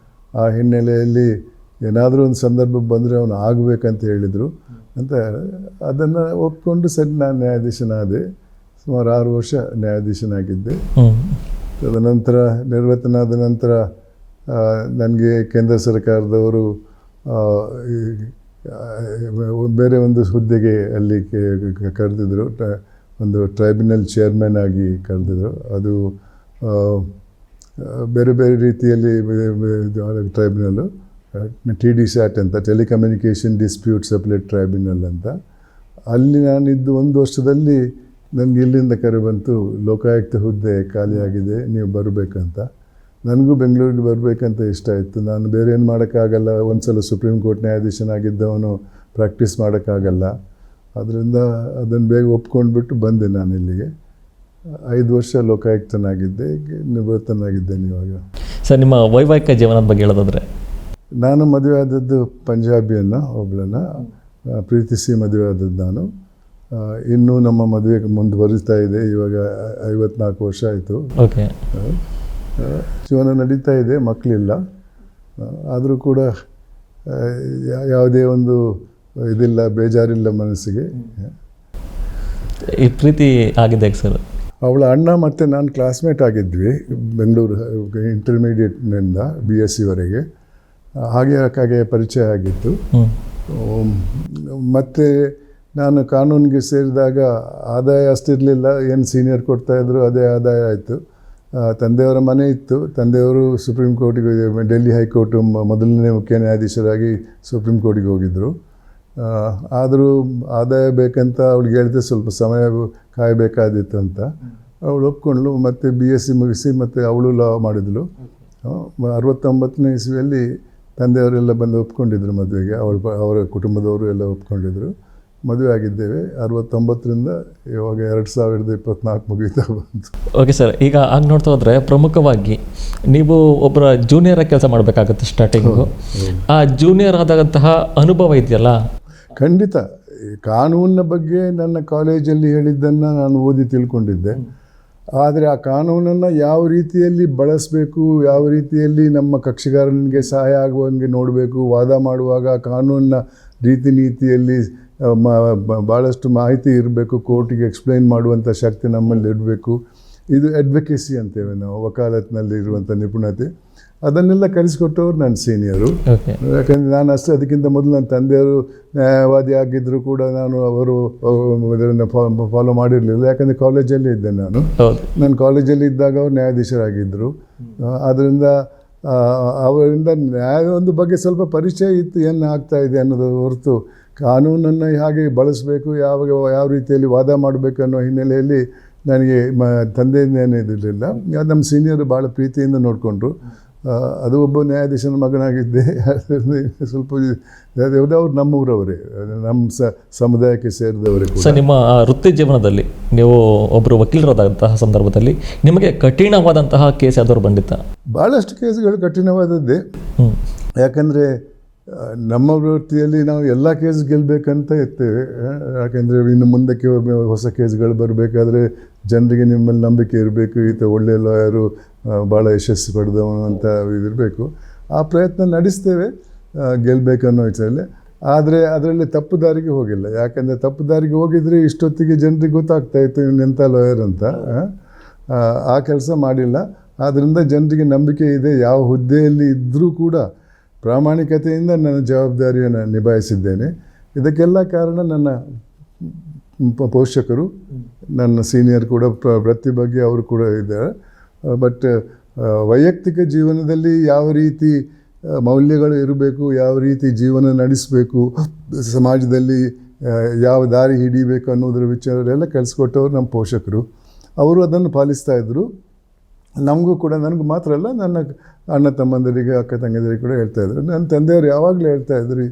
ಆ ಹಿನ್ನೆಲೆಯಲ್ಲಿ ಏನಾದರೂ ಒಂದು ಸಂದರ್ಭ ಬಂದರೆ ಅವನು ಆಗಬೇಕಂತ ಹೇಳಿದರು. ಅಂತ ಅದನ್ನು ಒಪ್ಕೊಂಡು ಸರಿ ನಾನು ನ್ಯಾಯಾಧೀಶನಾದೆ. ಸುಮಾರು 6 ವರ್ಷ ನ್ಯಾಯಾಧೀಶನಾಗಿದ್ದೆ. ತದನಂತರ ನಿರ್ವರ್ತನಾದ ನಂತರ ನನಗೆ ಕೇಂದ್ರ ಸರ್ಕಾರದವರು ಬೇರೆ ಒಂದು ಹುದ್ದೆಗೆ ಅಲ್ಲಿ ಕರೆದಿದ್ರು. ಒಂದು ಟ್ರೈಬ್ಯುನಲ್ ಚೇರ್ಮನ್ ಆಗಿ ಕರೆದಿದ್ರು. ಅದು ಬೇರೆ ಬೇರೆ ರೀತಿಯಲ್ಲಿ ಟ್ರೈಬ್ಯುನಲ್ಲು TDSAT ಅಂತ, ಟೆಲಿಕಮ್ಯುನಿಕೇಷನ್ ಡಿಸ್ಪ್ಯೂಟ್ಸ್ ಅಪೀಲೇಟ್ ಟ್ರೈಬ್ಯುನಲ್ ಅಂತ. ಅಲ್ಲಿ ನಾನಿದ್ದು 1 ವರ್ಷದಲ್ಲಿ ನನಗೆ ಇಲ್ಲಿಂದ ಕರೆ ಬಂತು, ಲೋಕಾಯುಕ್ತ ಹುದ್ದೆ ಖಾಲಿಯಾಗಿದೆ, ನೀವು ಬರಬೇಕಂತ. ನನಗೂ ಬೆಂಗಳೂರಿಗೆ ಬರಬೇಕಂತ ಇಷ್ಟ ಇತ್ತು. ನಾನು ಬೇರೆ ಏನು ಮಾಡೋಕ್ಕಾಗಲ್ಲ, ಒಂದು ಸಲ ಸುಪ್ರೀಂ ಕೋರ್ಟ್ ನ್ಯಾಯಾಧೀಶನಾಗಿದ್ದವನು ಪ್ರಾಕ್ಟೀಸ್ ಮಾಡೋಕ್ಕಾಗಲ್ಲ. ಅದರಿಂದ ಅದನ್ನು ಬೇಗ ಒಪ್ಕೊಂಡ್ಬಿಟ್ಟು ಬಂದೆ ನಾನು ಇಲ್ಲಿಗೆ. 5 ವರ್ಷ ಲೋಕಾಯುಕ್ತನಾಗಿದ್ದೆ, ನಿವೃತ್ತನಾಗಿದ್ದೇನೆ ಇವಾಗ. ಸರ್, ನಿಮ್ಮ ವೈವಾಹಿಕ ಜೀವನದ ಬಗ್ಗೆ ಹೇಳೋದಾದ್ರೆ? ನಾನು ಮದುವೆ ಆದದ್ದು ಪಂಜಾಬಿಯನ್ನು, ಒಬ್ಬಳನ್ನು ಪ್ರೀತಿಸಿ ಮದುವೆ ಆದದ್ದು ನಾನು. ಇನ್ನೂ ನಮ್ಮ ಮದುವೆ ಮುಂದುವರಿತಾ ಇದೆ. ಇವಾಗ 54 ವರ್ಷ ಆಯಿತು. ಓಕೆ. ಜೀವನ ನಡೀತಾ ಇದೆ, ಮಕ್ಕಳಿಲ್ಲ. ಆದರೂ ಕೂಡ ಯಾವುದೇ ಒಂದು ಇದಿಲ್ಲ, ಬೇಜಾರಿಲ್ಲ ಮನಸ್ಸಿಗೆ. ಈ ಪ್ರೀತಿ ಆಗಿದೆ ಸರ್? ಅವಳ ಅಣ್ಣ ಮತ್ತು ನಾನು ಕ್ಲಾಸ್ಮೇಟ್ ಆಗಿದ್ವಿ ಬೆಂಗಳೂರು ಇಂಟರ್ಮೀಡಿಯೇಟ್ನಿಂದ BSc ಹಾಗೆ ಪರಿಚಯ ಆಗಿತ್ತು. ಮತ್ತು ನಾನು ಕಾನೂನಿಗೆ ಸೇರಿದಾಗ ಆದಾಯ ಅಷ್ಟಿರಲಿಲ್ಲ. ಏನು ಸೀನಿಯರ್ ಕೊಡ್ತಾಯಿದ್ರು ಅದೇ ಆದಾಯ ಆಯಿತು. ತಂದೆಯವರ ಮನೆ ಇತ್ತು. ತಂದೆಯವರು ಸುಪ್ರೀಂ ಕೋರ್ಟಿಗೆ, ಡೆಲ್ಲಿ ಹೈಕೋರ್ಟು ಮೊದಲನೇ ಮುಖ್ಯ ನ್ಯಾಯಾಧೀಶರಾಗಿ ಸುಪ್ರೀಂ ಕೋರ್ಟಿಗೆ ಹೋಗಿದ್ದರು. ಆದರೂ ಆದಾಯ ಬೇಕಂತ ಅವಳಿಗೆ ಹೇಳಿದೆ, ಸ್ವಲ್ಪ ಸಮಯ ಕಾಯಬೇಕಾದಿತ್ತು ಅಂತ. ಅವಳು ಒಪ್ಕೊಂಡ್ಳು. ಮತ್ತು BSc ಮುಗಿಸಿ ಮತ್ತು ಅವಳು ಲಾ ಮಾಡಿದಳು. 69ನೇ ಇಸ್ವಿಯಲ್ಲಿ ತಂದೆಯವರೆಲ್ಲ ಬಂದು ಒಪ್ಕೊಂಡಿದ್ರು ಮದುವೆಗೆ. ಅವರ ಕುಟುಂಬದವರು ಎಲ್ಲ ಒಪ್ಕೊಂಡಿದ್ರು. ಮದುವೆ ಆಗಿದ್ದೇವೆ 69ರಿಂದ ಇವಾಗ 2024 ಮುಗಿತಾ ಬಂತು. ಓಕೆ ಸರ್, ಈಗ ಆಗ ನೋಡ್ತಾ ಹೋದರೆ ಪ್ರಮುಖವಾಗಿ ನೀವು ಒಬ್ಬರ ಜೂನಿಯರಾಗಿ ಕೆಲಸ ಮಾಡಬೇಕಾಗುತ್ತೆ ಸ್ಟಾರ್ಟಿಂಗು. ಆ ಜೂನಿಯರ್ ಆದಂತಹ ಅನುಭವ ಇದೆಯಲ್ಲ? ಖಂಡಿತ. ಕಾನೂನಿನ ಬಗ್ಗೆ ನನ್ನ ಕಾಲೇಜಲ್ಲಿ ಹೇಳಿದ್ದನ್ನು ನಾನು ಓದಿ ತಿಳ್ಕೊಂಡಿದ್ದೆ. ಆದರೆ ಆ ಕಾನೂನನ್ನು ಯಾವ ರೀತಿಯಲ್ಲಿ ಬಳಸಬೇಕು, ಯಾವ ರೀತಿಯಲ್ಲಿ ನಮ್ಮ ಕಕ್ಷಿಗಾರನಿಗೆ ಸಹಾಯ ಆಗುವಂಗೆ ನೋಡಬೇಕು, ವಾದ ಮಾಡುವಾಗ ಕಾನೂನಿನ ರೀತಿ ನೀತಿಯಲ್ಲಿ ಭಾಳಷ್ಟು ಮಾಹಿತಿ ಇರಬೇಕು, ಕೋರ್ಟಿಗೆ ಎಕ್ಸ್ಪ್ಲೈನ್ ಮಾಡುವಂಥ ಶಕ್ತಿ ನಮ್ಮಲ್ಲಿ ಇರಬೇಕು. ಇದು ಅಡ್ವೊಕೇಸಿ ಅಂತೇವೆ ನಾವು, ವಕಾಲತ್ನಲ್ಲಿ ಇರುವಂಥ ನಿಪುಣತೆ. ಅದನ್ನೆಲ್ಲ ಕಲಿಸ್ಕೊಟ್ಟವ್ರು ನನ್ನ ಸೀನಿಯರು. ಯಾಕಂದರೆ ನಾನು ಅಷ್ಟೇ, ಅದಕ್ಕಿಂತ ಮೊದಲು ನನ್ನ ತಂದೆಯವರು ನ್ಯಾಯವಾದಿ ಆಗಿದ್ದರೂ ಕೂಡ ನಾನು ಅವರು ಇದನ್ನು ಫಾಲೋ ಮಾಡಿರಲಿಲ್ಲ. ಯಾಕಂದರೆ ಕಾಲೇಜಲ್ಲಿ ಇದ್ದೆ ನಾನು. ನಾನು ಕಾಲೇಜಲ್ಲಿ ಇದ್ದಾಗ ಅವರು ನ್ಯಾಯಾಧೀಶರಾಗಿದ್ದರು. ಆದ್ದರಿಂದ ಅವರಿಂದ ನ್ಯಾಯದ ಬಗ್ಗೆ ಸ್ವಲ್ಪ ಪರಿಚಯ ಇತ್ತು, ಏನು ಆಗ್ತಾಯಿದೆ ಅನ್ನೋದು ಹೊರತು ಕಾನೂನನ್ನು ಹೇಗೆ ಬಳಸಬೇಕು, ಯಾವ ರೀತಿಯಲ್ಲಿ ವಾದ ಮಾಡಬೇಕು ಅನ್ನೋ ಹಿನ್ನೆಲೆಯಲ್ಲಿ ನನಗೆ ತಂದೆಯಿಂದೇನೇ ಇದಿರಲಿಲ್ಲ. ನಮ್ಮ ಸೀನಿಯರು ಭಾಳ ಪ್ರೀತಿಯಿಂದ ನೋಡಿಕೊಂಡ್ರು. ಅದು ಒಬ್ಬ ನ್ಯಾಯಾಧೀಶನ ಮಗನಾಗಿದ್ದೆ. ಸ್ವಲ್ಪ ಯಾವುದವ್ರು ನಮ್ಮೂರವರೇ, ನಮ್ಮ ಸಮುದಾಯಕ್ಕೆ ಸೇರಿದವರೇ ಕೂಡ. ಸರ್, ನಿಮ್ಮ ವೃತ್ತಿ ಜೀವನದಲ್ಲಿ ನೀವು ಒಬ್ಬರು ವಕೀಲರಾದಂತಹ ಸಂದರ್ಭದಲ್ಲಿ ನಿಮಗೆ ಕಠಿಣವಾದಂತಹ ಕೇಸ್ ಯಾವ್ದಾದ್ರು ಬಂದಿತ್ತ? ಭಾಳಷ್ಟು ಕೇಸ್ಗಳು ಕಠಿಣವಾದದ್ದೇ. ಯಾಕಂದರೆ ನಮ್ಮ ವೃತ್ತಿಯಲ್ಲಿ ನಾವು ಎಲ್ಲ ಕೇಸ್ ಗೆಲ್ಲಬೇಕಂತ ಇರ್ತೇವೆ. ಯಾಕೆಂದರೆ ಇನ್ನು ಮುಂದಕ್ಕೆ ಹೊಸ ಕೇಸ್ಗಳು ಬರಬೇಕಾದ್ರೆ ಜನರಿಗೆ ನಿಮ್ಮಲ್ಲಿ ನಂಬಿಕೆ ಇರಬೇಕು, ಈತ ಒಳ್ಳೆಯ ಲಾಯರು, ಭಾಳ ಯಶಸ್ಸು ಪಡೆದವನು ಅಂತ ಇದಿರಬೇಕು. ಆ ಪ್ರಯತ್ನ ನಡೆಸ್ತೇವೆ ಗೆಲ್ಲಬೇಕನ್ನೋ ವಿಚಾರದಲ್ಲಿ. ಆದರೆ ಅದರಲ್ಲಿ ತಪ್ಪು ದಾರಿಗೆ ಹೋಗಿಲ್ಲ. ಯಾಕಂದರೆ ತಪ್ಪು ದಾರಿಗೆ ಹೋಗಿದರೆ ಇಷ್ಟೊತ್ತಿಗೆ ಜನರಿಗೆ ಗೊತ್ತಾಗ್ತಾಯಿತ್ತು ಇವನೆಂಥ ಲಾಯರ್ ಅಂತ. ಆ ಕೆಲಸ ಮಾಡಿಲ್ಲ. ಆದ್ದರಿಂದ ಜನರಿಗೆ ನಂಬಿಕೆ ಇದೆ. ಯಾವ ಹುದ್ದೆಯಲ್ಲಿ ಇದ್ದರೂ ಕೂಡ ಪ್ರಾಮಾಣಿಕತೆಯಿಂದ ನನ್ನ ಜವಾಬ್ದಾರಿಯನ್ನು ನಿಭಾಯಿಸಿದ್ದೇನೆ. ಇದಕ್ಕೆಲ್ಲ ಕಾರಣ ನನ್ನ ಪೋಷಕರು, ನನ್ನ ಸೀನಿಯರ್ ಕೂಡ ವೃತ್ತಿ ಬಗ್ಗೆ ಅವರು ಕೂಡ ಇದ್ದಾರೆ. ಬಟ್ ವೈಯಕ್ತಿಕ ಜೀವನದಲ್ಲಿ ಯಾವ ರೀತಿ ಮೌಲ್ಯಗಳು ಇರಬೇಕು, ಯಾವ ರೀತಿ ಜೀವನ ನಡೆಸಬೇಕು, ಸಮಾಜದಲ್ಲಿ ಯಾವ ದಾರಿ ಹಿಡಿಬೇಕು ಅನ್ನೋದ್ರ ವಿಚಾರರೆಲ್ಲ ಕಲಿಸ್ಕೊಟ್ಟವರು ನಮ್ಮ ಪೋಷಕರು. ಅವರು ಅದನ್ನು ಪಾಲಿಸ್ತಾಯಿದ್ರು. ನಮಗೂ ಕೂಡ, ನನಗೂ ಮಾತ್ರ ಅಲ್ಲ, ನನ್ನ ಅಣ್ಣ ತಮ್ಮಂದರಿಗೆ, ಅಕ್ಕ ತಂಗಿಯರಿಗೆ ಕೂಡ ಹೇಳ್ತಾಯಿದ್ರು. ನನ್ನ ತಂದೆಯವರು ಯಾವಾಗಲೂ ಹೇಳ್ತಾಯಿದ್ರು,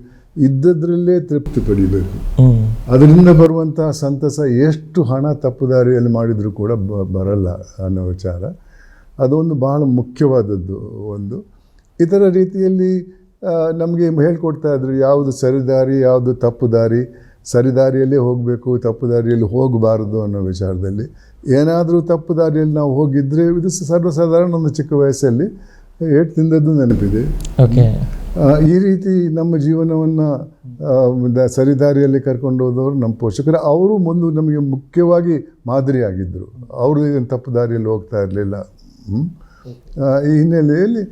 ಇದ್ದದ್ರಲ್ಲೇ ತೃಪ್ತಿ ಪಡಿಬೇಕು. ಅದರಿಂದ ಬರುವಂಥ ಸಂತಸ ಎಷ್ಟು ಹಣ ತಪ್ಪು ದಾರಿಯಲ್ಲಿ ಮಾಡಿದರೂ ಕೂಡ ಬರಲ್ಲ ಅನ್ನೋ ವಿಚಾರ. ಅದೊಂದು ಬಹಳ ಮುಖ್ಯವಾದದ್ದು. ಒಂದು ಇತರ ರೀತಿಯಲ್ಲಿ ನಮಗೆ ಹೇಳ್ಕೊಡ್ತಾಯಿದ್ರು, ಯಾವುದು ಸರಿದಾರಿ, ಯಾವುದು ತಪ್ಪು ದಾರಿ, ಸರಿದಾರಿಯಲ್ಲೇ ಹೋಗಬೇಕು, ತಪ್ಪು ದಾರಿಯಲ್ಲಿ ಹೋಗಬಾರ್ದು ಅನ್ನೋ ವಿಚಾರದಲ್ಲಿ. ಏನಾದರೂ ತಪ್ಪು ದಾರಿಯಲ್ಲಿ ನಾವು ಹೋಗಿದ್ದರೆ, ಇದು ಸರ್ವಸಾಧಾರಣ ಒಂದು ಚಿಕ್ಕ ವಯಸ್ಸಲ್ಲಿ ಏಟು ತಿಂದದ್ದು ನೆನಪಿದೆ. ಓಕೆ. ಈ ರೀತಿ ನಮ್ಮ ಜೀವನವನ್ನು ಸರಿದಾರಿಯಲ್ಲಿ ಕರ್ಕೊಂಡು ಹೋದವರು ನಮ್ಮ ಪೋಷಕರು. ಅವರು ಮುಂದೆ ನಮಗೆ ಮುಖ್ಯವಾಗಿ ಮಾದರಿಯಾಗಿದ್ದರು. ಅವರು ಏನು ತಪ್ಪು ದಾರಿಯಲ್ಲಿ ಹೋಗ್ತಾ ಇರಲಿಲ್ಲ. ಈ ಹಿನ್ನೆಲೆಯಲ್ಲಿ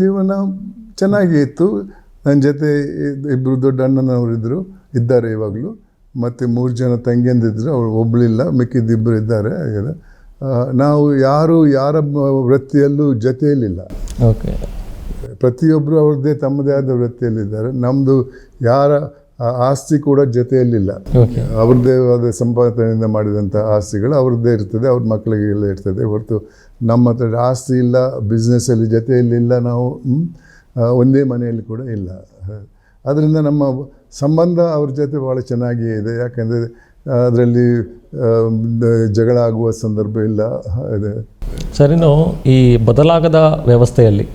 ಜೀವನ ಚೆನ್ನಾಗಿ ಇತ್ತು. ನನ್ನ ಜೊತೆ ಇಬ್ಬರು ದೊಡ್ಡ ಅಣ್ಣನವರಿದ್ದರು, ಇದ್ದಾರೆ ಇವಾಗಲೂ. ಮತ್ತು 3 ಜನ ತಂಗಿಯಂದಿದ್ರು, ಅವಳು ಒಬ್ಬಳಿಲ್ಲ, ಮಿಕ್ಕಿದ್ದಿಬ್ಬರು ಇದ್ದಾರೆ. ನಾವು ಯಾರ ವೃತ್ತಿಯಲ್ಲೂ ಜೊತೆಯಲ್ಲಿಲ್ಲ. ಓಕೆ. ಪ್ರತಿಯೊಬ್ಬರು ಅವ್ರದ್ದೇ ತಮ್ಮದೇ ಆದ ವೃತ್ತಿಯಲ್ಲಿದ್ದಾರೆ. ನಮ್ಮದು ಯಾರ ಆಸ್ತಿ ಕೂಡ ಜೊತೆಯಲ್ಲಿಲ್ಲ. ಅವ್ರದ್ದೇ ಆದ ಸಂಪಾದನೆಯಿಂದ ಮಾಡಿದಂಥ ಆಸ್ತಿಗಳು ಅವ್ರದ್ದೇ ಇರ್ತದೆ, ಅವ್ರ ಮಕ್ಕಳಿಗೆಲ್ಲ ಇರ್ತದೆ. ಹೊರತು ನಮ್ಮ ಹತ್ರ ಆಸ್ತಿ ಇಲ್ಲ, ಬಿಸ್ನೆಸ್ಸಲ್ಲಿ ಜೊತೆಯಲ್ಲಿಲ್ಲ, ನಾವು ಒಂದೇ ಮನೆಯಲ್ಲಿ ಕೂಡ ಇಲ್ಲ. ಅದರಿಂದ ನಮ್ಮ ಸಂಬಂಧ ಅವ್ರ ಜೊತೆ ಭಾಳ ಚೆನ್ನಾಗಿಯೇ ಇದೆ. ಯಾಕೆಂದರೆ ಅದರಲ್ಲಿ ಜಗಳ ಆಗುವ ಸಂದರ್ಭ ಇಲ್ಲ. ಸರ್, ಇನ್ನು ಈ ಬದಲಾಗದ ವ್ಯವಸ್ಥೆಯಲ್ಲಿ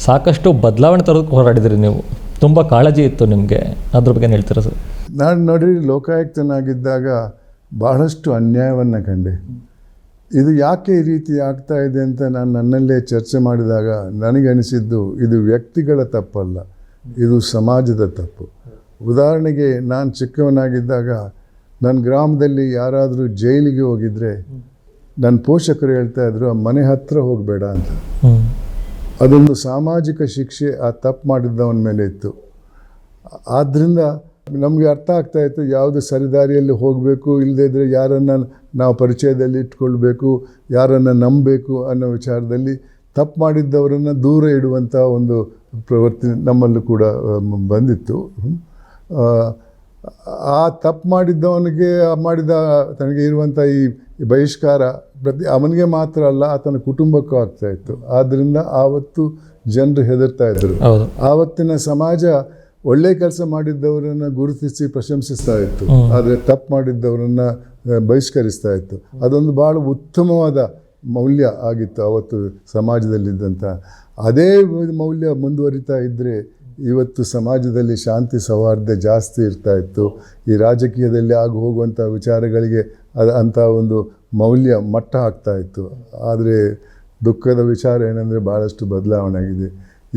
ಸಾಕಷ್ಟು ಬದಲಾವಣೆ ತರೋದಕ್ಕೆ ಹೋರಾಡಿದಿರಿ ನೀವು. ತುಂಬ ಕಾಳಜಿ ಇತ್ತು ನಿಮಗೆ, ಅದ್ರ ಬಗ್ಗೆ ಹೇಳ್ತೀರಾ ಸರ್? ನಾನು ನೋಡಿ, ಲೋಕಾಯುಕ್ತನಾಗಿದ್ದಾಗ ಬಹಳಷ್ಟು ಅನ್ಯಾಯವನ್ನು ಕಂಡೆ. ಇದು ಯಾಕೆ ಈ ರೀತಿ ಆಗ್ತಾ ಇದೆ ಅಂತ ನಾನು ನನ್ನಲ್ಲೇ ಚರ್ಚೆ ಮಾಡಿದಾಗ ನನಗೆ ಅನಿಸಿದ್ದು, ಇದು ವ್ಯಕ್ತಿಗಳ ತಪ್ಪಲ್ಲ, ಇದು ಸಮಾಜದ ತಪ್ಪು. ಉದಾಹರಣೆಗೆ, ನಾನು ಚಿಕ್ಕವನಾಗಿದ್ದಾಗ ನನ್ನ ಗ್ರಾಮದಲ್ಲಿ ಯಾರಾದರೂ ಜೈಲಿಗೆ ಹೋಗಿದ್ರೆ ನನ್ನ ಪೋಷಕರು ಹೇಳ್ತಾಯಿದ್ರು, ಆ ಮನೆ ಹತ್ತಿರ ಹೋಗಬೇಡ ಅಂತ. ಅದೊಂದು ಸಾಮಾಜಿಕ ಶಿಕ್ಷೆ ಆ ತಪ್ಪು ಮಾಡಿದ್ದವನ ಮೇಲೆ ಇತ್ತು. ಆದ್ದರಿಂದ ನಮಗೆ ಅರ್ಥ ಆಗ್ತಾಯಿತ್ತು, ಯಾವುದು ಸರಿದಾರಿಯಲ್ಲಿ ಹೋಗಬೇಕು, ಇಲ್ಲದೇ ಇದ್ದರೆ ಯಾರನ್ನು ನಾವು ಪರಿಚಯದಲ್ಲಿ ಇಟ್ಕೊಳ್ಬೇಕು, ಯಾರನ್ನು ನಂಬಬೇಕು ಅನ್ನೋ ವಿಚಾರದಲ್ಲಿ ತಪ್ಪು ಮಾಡಿದ್ದವರನ್ನು ದೂರ ಇಡುವಂಥ ಒಂದು ಪ್ರವೃತ್ತಿ ನಮ್ಮಲ್ಲೂ ಕೂಡ ಬಂದಿತ್ತು. ಆ ತಪ್ಪು ಮಾಡಿದ್ದವನಿಗೆ ತನಗೆ ಇರುವಂಥ ಈ ಬಹಿಷ್ಕಾರ ಅವನಿಗೆ ಮಾತ್ರ ಅಲ್ಲ, ಆತನ ಕುಟುಂಬಕ್ಕೂ ಆಗ್ತಾಯಿತ್ತು. ಆದ್ದರಿಂದ ಆವತ್ತು ಜನರು ಹೆದರ್ತಾ ಇದ್ದರು. ಆವತ್ತಿನ ಸಮಾಜ ಒಳ್ಳೆ ಕೆಲಸ ಮಾಡಿದ್ದವರನ್ನು ಗುರುತಿಸಿ ಪ್ರಶಂಸಿಸ್ತಾ ಇತ್ತು, ಆದರೆ ತಪ್ಪು ಮಾಡಿದ್ದವರನ್ನು ಬಹಿಷ್ಕರಿಸ್ತಾ ಇತ್ತು. ಅದೊಂದು ಭಾಳ ಉತ್ತಮವಾದ ಮೌಲ್ಯ ಆಗಿತ್ತು ಆವತ್ತು ಸಮಾಜದಲ್ಲಿದ್ದಂಥ. ಅದೇ ಮೌಲ್ಯ ಮುಂದುವರಿತಾ ಇದ್ದರೆ ಇವತ್ತು ಸಮಾಜದಲ್ಲಿ ಶಾಂತಿ ಸೌಹಾರ್ದ ಜಾಸ್ತಿ ಇರ್ತಾಯಿತ್ತು. ಈ ರಾಜಕೀಯದಲ್ಲಿ ಆಗಿ ಹೋಗುವಂಥ ವಿಚಾರಗಳಿಗೆ ಅಂಥ ಒಂದು ಮೌಲ್ಯ ಮಟ್ಟ ಆಗ್ತಾಯಿತ್ತು. ಆದರೆ ದುಃಖದ ವಿಚಾರ ಏನಂದರೆ ಭಾಳಷ್ಟು ಬದಲಾವಣೆ ಆಗಿದೆ.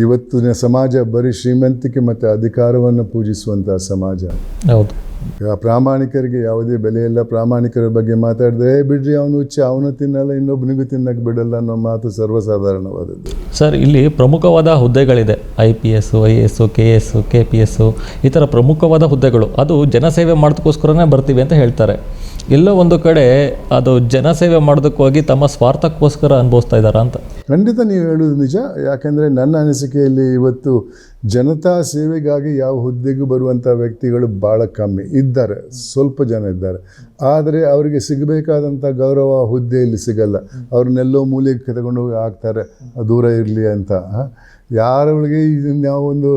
ಇವತ್ತಿನ ಸಮಾಜ ಬರೀ ಶ್ರೀಮಂತಿಕೆ ಮತ್ತು ಅಧಿಕಾರವನ್ನು ಪೂಜಿಸುವಂಥ ಸಮಾಜ. ಹೌದು. ಪ್ರಾಮಾಣಿಕರಿಗೆ ಯಾವುದೇ ಬೆಲೆ ಇಲ್ಲ. ಪ್ರಾಮಾಣಿಕರ ಬಗ್ಗೆ ಮಾತಾಡಿದ್ರೆ, ಬಿಡ್ರಿ ಅವನು ಹುಚ್ಚ, ಅವನು ತಿನ್ನಲ್ಲ, ಇನ್ನೊಬ್ಬನಿಗೂ ತಿನ್ನಕ್ಕೆ ಬಿಡಲ್ಲ ಅನ್ನೋ ಮಾತು ಸರ್ವಸಾಧಾರಣವಾದದ್ದು. ಸರ್, ಇಲ್ಲಿ ಪ್ರಮುಖವಾದ ಹುದ್ದೆಗಳಿದೆ. IPS, IAS, KS, KPS ಈ ಥರ ಪ್ರಮುಖವಾದ ಹುದ್ದೆಗಳು. ಅದು ಜನಸೇವೆ ಮಾಡೋದಕ್ಕೋಸ್ಕರನೇ ಬರ್ತೀವಿ ಅಂತ ಹೇಳ್ತಾರೆ. ಎಲ್ಲೋ ಒಂದು ಕಡೆ ಅದು ಜನಸೇವೆ ಮಾಡೋದಕ್ಕೋಗಿ ತಮ್ಮ ಸ್ವಾರ್ಥಕ್ಕೋಸ್ಕರ ಅನುಭವಿಸ್ತಾ ಇದ್ದಾರಾ ಅಂತ? ಖಂಡಿತ ನೀವು ಹೇಳೋದು ನಿಜ. ಯಾಕೆಂದರೆ ನನ್ನ ಅನಿಸಿಕೆಯಲ್ಲಿ ಇವತ್ತು ಜನತಾ ಸೇವೆಗಾಗಿ ಯಾವ ಹುದ್ದೆಗೂ ಬರುವಂಥ ವ್ಯಕ್ತಿಗಳು ಭಾಳ ಕಮ್ಮಿ ಇದ್ದಾರೆ, ಸ್ವಲ್ಪ ಜನ ಇದ್ದಾರೆ. ಆದರೆ ಅವರಿಗೆ ಸಿಗಬೇಕಾದಂಥ ಗೌರವ ಹುದ್ದೆಯಲ್ಲಿ ಸಿಗಲ್ಲ. ಅವ್ರನ್ನೆಲ್ಲೋ ಮೂಲೆಗೆ ತಗೊಂಡು ಹೋಗಿ ಹಾಕ್ತಾರೆ, ದೂರ ಇರಲಿ ಅಂತ. ಯಾರೊಳಗೆ ನಾವು ಒಂದು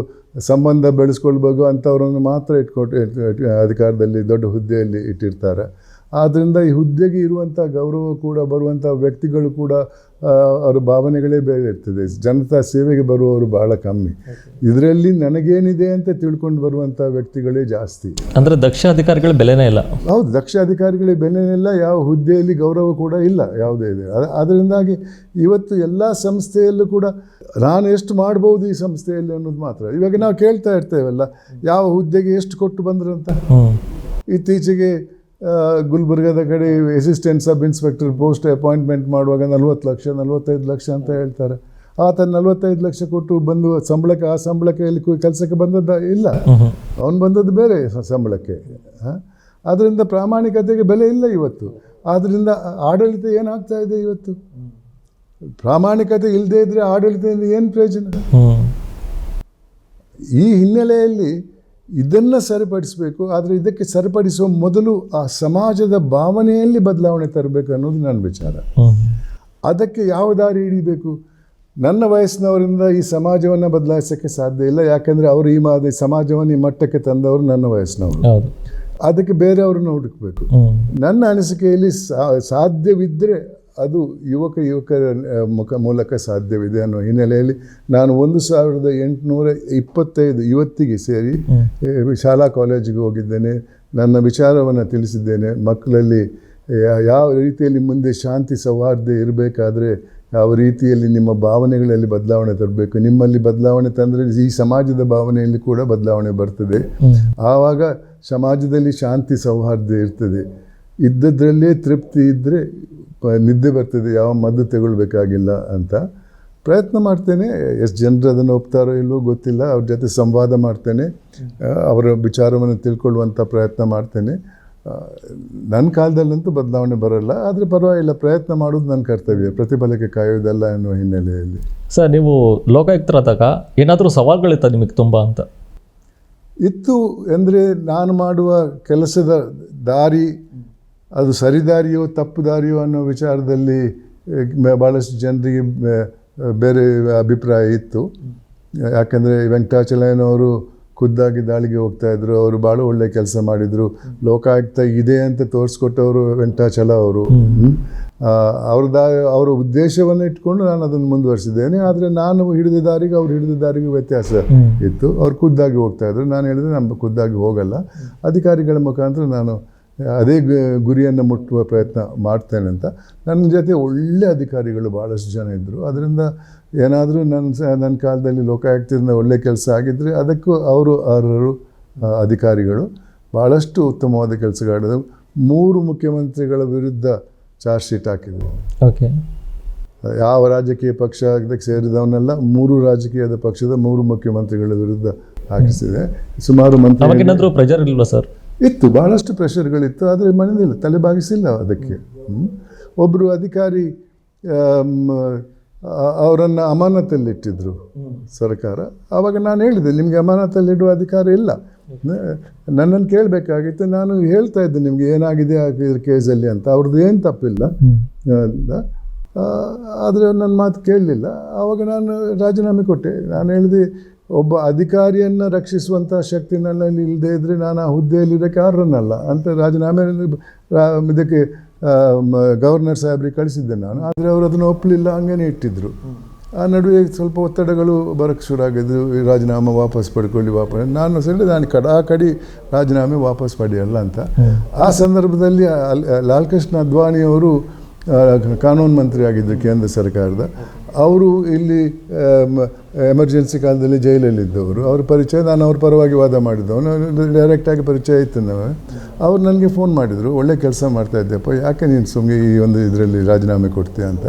ಸಂಬಂಧ ಬೆಳೆಸ್ಕೊಳ್ಬೇಕು ಅಂಥವ್ರನ್ನು ಮಾತ್ರ ಅಧಿಕಾರದಲ್ಲಿ ದೊಡ್ಡ ಹುದ್ದೆಯಲ್ಲಿ ಇಟ್ಟಿರ್ತಾರೆ. ಆದ್ದರಿಂದ ಈ ಹುದ್ದೆಗೆ ಇರುವಂಥ ಗೌರವ ಕೂಡ, ಬರುವಂಥ ವ್ಯಕ್ತಿಗಳು ಕೂಡ ಅವರ ಭಾವನೆಗಳೇ ಬೇರೆ ಇರ್ತದೆ. ಜನತಾ ಸೇವೆಗೆ ಬರುವವರು ಭಾಳ ಕಮ್ಮಿ. ಇದರಲ್ಲಿ ನನಗೇನಿದೆ ಅಂತ ತಿಳ್ಕೊಂಡು ಬರುವಂಥ ವ್ಯಕ್ತಿಗಳೇ ಜಾಸ್ತಿ. ಅಂದರೆ ದಕ್ಷ ಅಧಿಕಾರಿಗಳ ಬೆಲೆನೇ ಇಲ್ಲ. ಹೌದು, ದಕ್ಷ ಅಧಿಕಾರಿಗಳಿಗೆ ಬೆಲೆನೇ ಇಲ್ಲ. ಯಾವ ಹುದ್ದೆಯಲ್ಲಿ ಗೌರವ ಕೂಡ ಇಲ್ಲ, ಯಾವುದೇ ಇದೆ. ಅದರಿಂದಾಗಿ ಇವತ್ತು ಎಲ್ಲ ಸಂಸ್ಥೆಯಲ್ಲೂ ಕೂಡ ನಾನು ಎಷ್ಟು ಮಾಡ್ಬೋದು ಈ ಸಂಸ್ಥೆಯಲ್ಲಿ ಅನ್ನೋದು ಮಾತ್ರ. ಇವಾಗ ನಾವು ಕೇಳ್ತಾ ಇರ್ತೇವಲ್ಲ, ಯಾವ ಹುದ್ದೆಗೆ ಎಷ್ಟು ಕೊಟ್ಟು ಬಂದ್ರಂತ. ಇತ್ತೀಚೆಗೆ ಗುಲ್ಬರ್ಗದ ಕಡೆ assistant sub inspector post appointment ಮಾಡುವಾಗ 40 ಲಕ್ಷ 45 ಲಕ್ಷ ಅಂತ ಹೇಳ್ತಾರೆ. ಆತ 45 ಲಕ್ಷ ಕೊಟ್ಟು ಬಂದು ಸಂಬಳಕ್ಕೆ, ಆ ಸಂಬಳಕ್ಕೆ ಇಲ್ಲಿ ಕೆಲಸಕ್ಕೆ ಬಂದದ್ದು ಇಲ್ಲ, ಅವನು ಬಂದದ್ದು ಬೇರೆ ಸಂಬಳಕ್ಕೆ. ಆದ್ದರಿಂದ ಪ್ರಾಮಾಣಿಕತೆಗೆ ಬೆಲೆ ಇಲ್ಲ ಇವತ್ತು. ಆದ್ದರಿಂದ ಆಡಳಿತ ಏನಾಗ್ತಾ ಇದೆ ಇವತ್ತು? ಪ್ರಾಮಾಣಿಕತೆ ಇಲ್ಲದೇ ಇದ್ದರೆ ಆಡಳಿತದಿಂದ ಏನು ಪ್ರಯೋಜನ? ಈ ಹಿನ್ನೆಲೆಯಲ್ಲಿ ಇದನ್ನು ಸರಿಪಡಿಸಬೇಕು. ಆದರೆ ಇದಕ್ಕೆ ಸರಿಪಡಿಸುವ ಮೊದಲು ಆ ಸಮಾಜದ ಭಾವನೆಯಲ್ಲಿ ಬದಲಾವಣೆ ತರಬೇಕು ಅನ್ನೋದು ನನ್ನ ವಿಚಾರ. ಅದಕ್ಕೆ ಯಾವ ದಾರಿ ಹಿಡಿಬೇಕು? ನನ್ನ ವಯಸ್ಸಿನವರಿಂದ ಈ ಸಮಾಜವನ್ನು ಬದಲಾಯಿಸೋಕ್ಕೆ ಸಾಧ್ಯ ಇಲ್ಲ. ಯಾಕೆಂದರೆ ಅವರು ಈ ಸಮಾಜವನ್ನು ಈ ಮಟ್ಟಕ್ಕೆ ತಂದವರು ನನ್ನ ವಯಸ್ಸಿನವರು. ಅದಕ್ಕೆ ಬೇರೆಯವ್ರನ್ನ ಹುಡುಕಬೇಕು. ನನ್ನ ಅನಿಸಿಕೆಯಲ್ಲಿ ಸಾಧ್ಯವಿದ್ದರೆ ಅದು ಯುವಕರ ಮೂಲಕ ಸಾಧ್ಯವಿದೆ ಅನ್ನೋ ಹಿನ್ನೆಲೆಯಲ್ಲಿ ನಾನು 1825 ಇವತ್ತಿಗೆ ಸೇರಿ ಶಾಲಾ ಕಾಲೇಜಿಗೆ ಹೋಗಿದ್ದೇನೆ. ನನ್ನ ವಿಚಾರವನ್ನು ತಿಳಿಸಿದ್ದೇನೆ. ಮಕ್ಕಳಲ್ಲಿ ಯಾವ ರೀತಿಯಲ್ಲಿ ಮುಂದೆ ಶಾಂತಿ ಸೌಹಾರ್ದ ಇರಬೇಕಾದ್ರೆ ಯಾವ ರೀತಿಯಲ್ಲಿ ನಿಮ್ಮ ಭಾವನೆಗಳಲ್ಲಿ ಬದಲಾವಣೆ ತರಬೇಕು. ನಿಮ್ಮಲ್ಲಿ ಬದಲಾವಣೆ ತಂದರೆ ಈ ಸಮಾಜದ ಭಾವನೆಯಲ್ಲಿ ಕೂಡ ಬದಲಾವಣೆ ಬರ್ತದೆ. ಆವಾಗ ಸಮಾಜದಲ್ಲಿ ಶಾಂತಿ ಸೌಹಾರ್ದ ಇರ್ತದೆ. ಇದ್ದದ್ರಲ್ಲೇ ತೃಪ್ತಿ ಇದ್ದರೆ ನಿದ್ದೆ ಬರ್ತದೆ, ಯಾವ ಮದ್ದು ತಗೊಳ್ಬೇಕಾಗಿಲ್ಲ ಅಂತ ಪ್ರಯತ್ನ ಮಾಡ್ತೇನೆ. ಎಷ್ಟು ಜನರು ಅದನ್ನು ಒಪ್ತಾರೋ ಇಲ್ವೋ ಗೊತ್ತಿಲ್ಲ. ಅವ್ರ ಜೊತೆ ಸಂವಾದ ಮಾಡ್ತೇನೆ, ಅವರ ವಿಚಾರವನ್ನು ತಿಳ್ಕೊಳ್ಳುವಂಥ ಪ್ರಯತ್ನ ಮಾಡ್ತೇನೆ. ನನ್ನ ಕಾಲದಲ್ಲಂತೂ ಬದಲಾವಣೆ ಬರೋಲ್ಲ, ಆದರೆ ಪರವಾಗಿಲ್ಲ, ಪ್ರಯತ್ನ ಮಾಡೋದು ನನ್ನ ಕರ್ತವ್ಯ, ಪ್ರತಿಫಲಕ್ಕೆ ಕಾಯೋದಲ್ಲ ಎನ್ನುವ ಹಿನ್ನೆಲೆಯಲ್ಲಿ. ಸರ್, ನೀವು ಲೋಕಾಯುಕ್ತರಾದಾಗ ಏನಾದರೂ ಸವಾಲುಗಳಿತ್ತ ನಿಮಗೆ ತುಂಬ ಅಂತ? ಇತ್ತು. ಅಂದರೆ ನಾನು ಮಾಡುವ ಕೆಲಸದ ದಾರಿ ಅದು ಸರಿದಾರಿಯೋ ತಪ್ಪು ದಾರಿಯೋ ಅನ್ನೋ ವಿಚಾರದಲ್ಲಿ ಭಾಳಷ್ಟು ಜನರಿಗೆ ಬೇರೆ ಅಭಿಪ್ರಾಯ ಇತ್ತು. ಯಾಕೆಂದರೆ ವೆಂಕಟಾಚಲಯ್ಯನವರು ಖುದ್ದಾಗಿ ದಾಳಿಗೆ ಹೋಗ್ತಾಯಿದ್ರು. ಅವರು ಭಾಳ ಒಳ್ಳೆಯ ಕೆಲಸ ಮಾಡಿದರು. ಲೋಕಾಯುಕ್ತ ಇದೆ ಅಂತ ತೋರಿಸ್ಕೊಟ್ಟವರು ವೆಂಕಟಾಚಲ ಅವರು. ಅವರ ಉದ್ದೇಶವನ್ನು ಇಟ್ಕೊಂಡು ನಾನು ಅದನ್ನು ಮುಂದುವರಿಸಿದ್ದೇನೆ. ಆದರೆ ನಾನು ಹಿಡಿದ ದಾರಿಗೆ ಅವ್ರು ಹಿಡಿದ ದಾರಿಗೂ ವ್ಯತ್ಯಾಸ ಇತ್ತು. ಅವ್ರು ಖುದ್ದಾಗಿ ಹೋಗ್ತಾಯಿದ್ರು. ನಾನು ಹೇಳಿದ್ರೆ ನಾನು ಖುದ್ದಾಗಿ ಹೋಗಲ್ಲ, ಅಧಿಕಾರಿಗಳ ಮುಖಾಂತರ ನಾನು ಅದೇ ಗುರಿಯನ್ನು ಮುಟ್ಟುವ ಪ್ರಯತ್ನ ಮಾಡ್ತೇನೆ ಅಂತ. ನನ್ನ ಜೊತೆ ಒಳ್ಳೆ ಅಧಿಕಾರಿಗಳು ಭಾಳಷ್ಟು ಜನ ಇದ್ದರು. ಅದರಿಂದ ಏನಾದರೂ ನನ್ನ ಕಾಲದಲ್ಲಿ ಲೋಕಾಯುಕ್ತದಿಂದ ಒಳ್ಳೆಯ ಕೆಲಸ ಆಗಿದ್ದರೆ ಅದಕ್ಕೂ ಅವರು ಅರ್ಹರು. ಅಧಿಕಾರಿಗಳು ಭಾಳಷ್ಟು ಉತ್ತಮವಾದ ಕೆಲಸಗಾಡಿದರು. 3 ಮುಖ್ಯಮಂತ್ರಿಗಳ ವಿರುದ್ಧ ಚಾರ್ಜ್ ಶೀಟ್ ಹಾಕಿದರು. ಓಕೆ. ಯಾವ ರಾಜಕೀಯ ಪಕ್ಷ ಅದಕ್ಕೆ ಸೇರಿದವನ್ನೆಲ್ಲ 3 ರಾಜಕೀಯದ ಪಕ್ಷದ 3 ಮುಖ್ಯಮಂತ್ರಿಗಳ ವಿರುದ್ಧ ಹಾಕಿಸಿದೆ. ಸುಮಾರು ಮಂತ್ರಿ ಪ್ರೆಷರ್ ಇಲ್ವಾ ಸರ್? ಇತ್ತು, ಭಾಳಷ್ಟು ಪ್ರೆಷರ್ಗಳಿತ್ತು. ಆದರೆ ಮನೆಯಲ್ಲ, ತಲೆಬಾಗಿಸಿಲ್ಲ ಅದಕ್ಕೆ. ಒಬ್ಬರು ಅಧಿಕಾರಿ ಅವರನ್ನು ಅಮಾನತಲ್ಲಿಟ್ಟಿದ್ರು ಸರ್ಕಾರ. ಆವಾಗ ನಾನು ಹೇಳಿದೆ, ನಿಮಗೆ ಅಮಾನತಲ್ಲಿಡುವ ಅಧಿಕಾರ ಇಲ್ಲ, ನನ್ನನ್ನು ಕೇಳಬೇಕಾಗಿತ್ತು. ನಾನು ಹೇಳ್ತಾ ಇದ್ದೆ ನಿಮಗೆ ಏನಾಗಿದೆ ಇದ್ರ ಕೇಸಲ್ಲಿ ಅಂತ. ಅವ್ರದ್ದು ಏನು ತಪ್ಪಿಲ್ಲ ಅಂತ. ಆದರೆ ನನ್ನ ಮಾತು ಕೇಳಲಿಲ್ಲ. ಆವಾಗ ನಾನು ರಾಜೀನಾಮೆ ಕೊಟ್ಟೆ. ನಾನು ಹೇಳಿದೆ, ಒಬ್ಬ ಅಧಿಕಾರಿಯನ್ನು ರಕ್ಷಿಸುವಂಥ ಶಕ್ತಿ ನನ್ನಲ್ಲಿ ಇಲ್ಲದೆ ಇದ್ದರೆ ನಾನು ಆ ಹುದ್ದೆಯಲ್ಲಿರೋಕ್ಕೆ ಅರ್ಹನಲ್ಲ ಅಂತ ರಾಜೀನಾಮೆ ಇದಕ್ಕೆ ಗವರ್ನರ್ ಸಾಹೇಬ್ರಿಗೆ ಕಳಿಸಿದ್ದೆ ನಾನು. ಆದರೆ ಅವರು ಅದನ್ನು ಒಪ್ಪಲಿಲ್ಲ, ಹಂಗೇ ಇಟ್ಟಿದ್ದರು. ಆ ನಡುವೆ ಸ್ವಲ್ಪ ಒತ್ತಡಗಳು ಬರೋಕ್ಕೆ ಶುರುವಾಗಿದ್ದು, ರಾಜೀನಾಮೆ ವಾಪಸ್ ಪಡ್ಕೊಳ್ಳಿ ನಾನು ಹೇಳಿದೆ, ನಾನು ಕಡಾಕಡಿ ರಾಜೀನಾಮೆ ವಾಪಸ್ ಪಡೆಯಲ್ಲ ಅಂತ. ಆ ಸಂದರ್ಭದಲ್ಲಿ ಲಾಲ್ ಕೃಷ್ಣ ಅದ್ವಾನಿಯವರು ಕಾನೂನು ಮಂತ್ರಿ ಆಗಿದ್ದರು ಕೇಂದ್ರ ಸರ್ಕಾರದ. ಅವರು ಇಲ್ಲಿ ಎಮರ್ಜೆನ್ಸಿ ಕಾಲದಲ್ಲಿ ಜೈಲಲ್ಲಿದ್ದವರು. ಅವ್ರ ಪರಿಚಯ, ನಾನು ಅವ್ರ ಪರವಾಗಿ ವಾದ ಮಾಡಿದ್ದವನು, ಡೈರೆಕ್ಟಾಗಿ ಪರಿಚಯ ಇತ್ತು ನಾವು. ಅವ್ರು ನನಗೆ ಫೋನ್ ಮಾಡಿದರು, ಒಳ್ಳೆ ಕೆಲಸ ಮಾಡ್ತಾಯಿದ್ದೆಪ್ಪ, ಯಾಕೆ ನೀನು ಸುಮ್ಮನೆ ಈ ಒಂದು ಇದರಲ್ಲಿ ರಾಜೀನಾಮೆ ಕೊಡ್ತೀಯ ಅಂತ.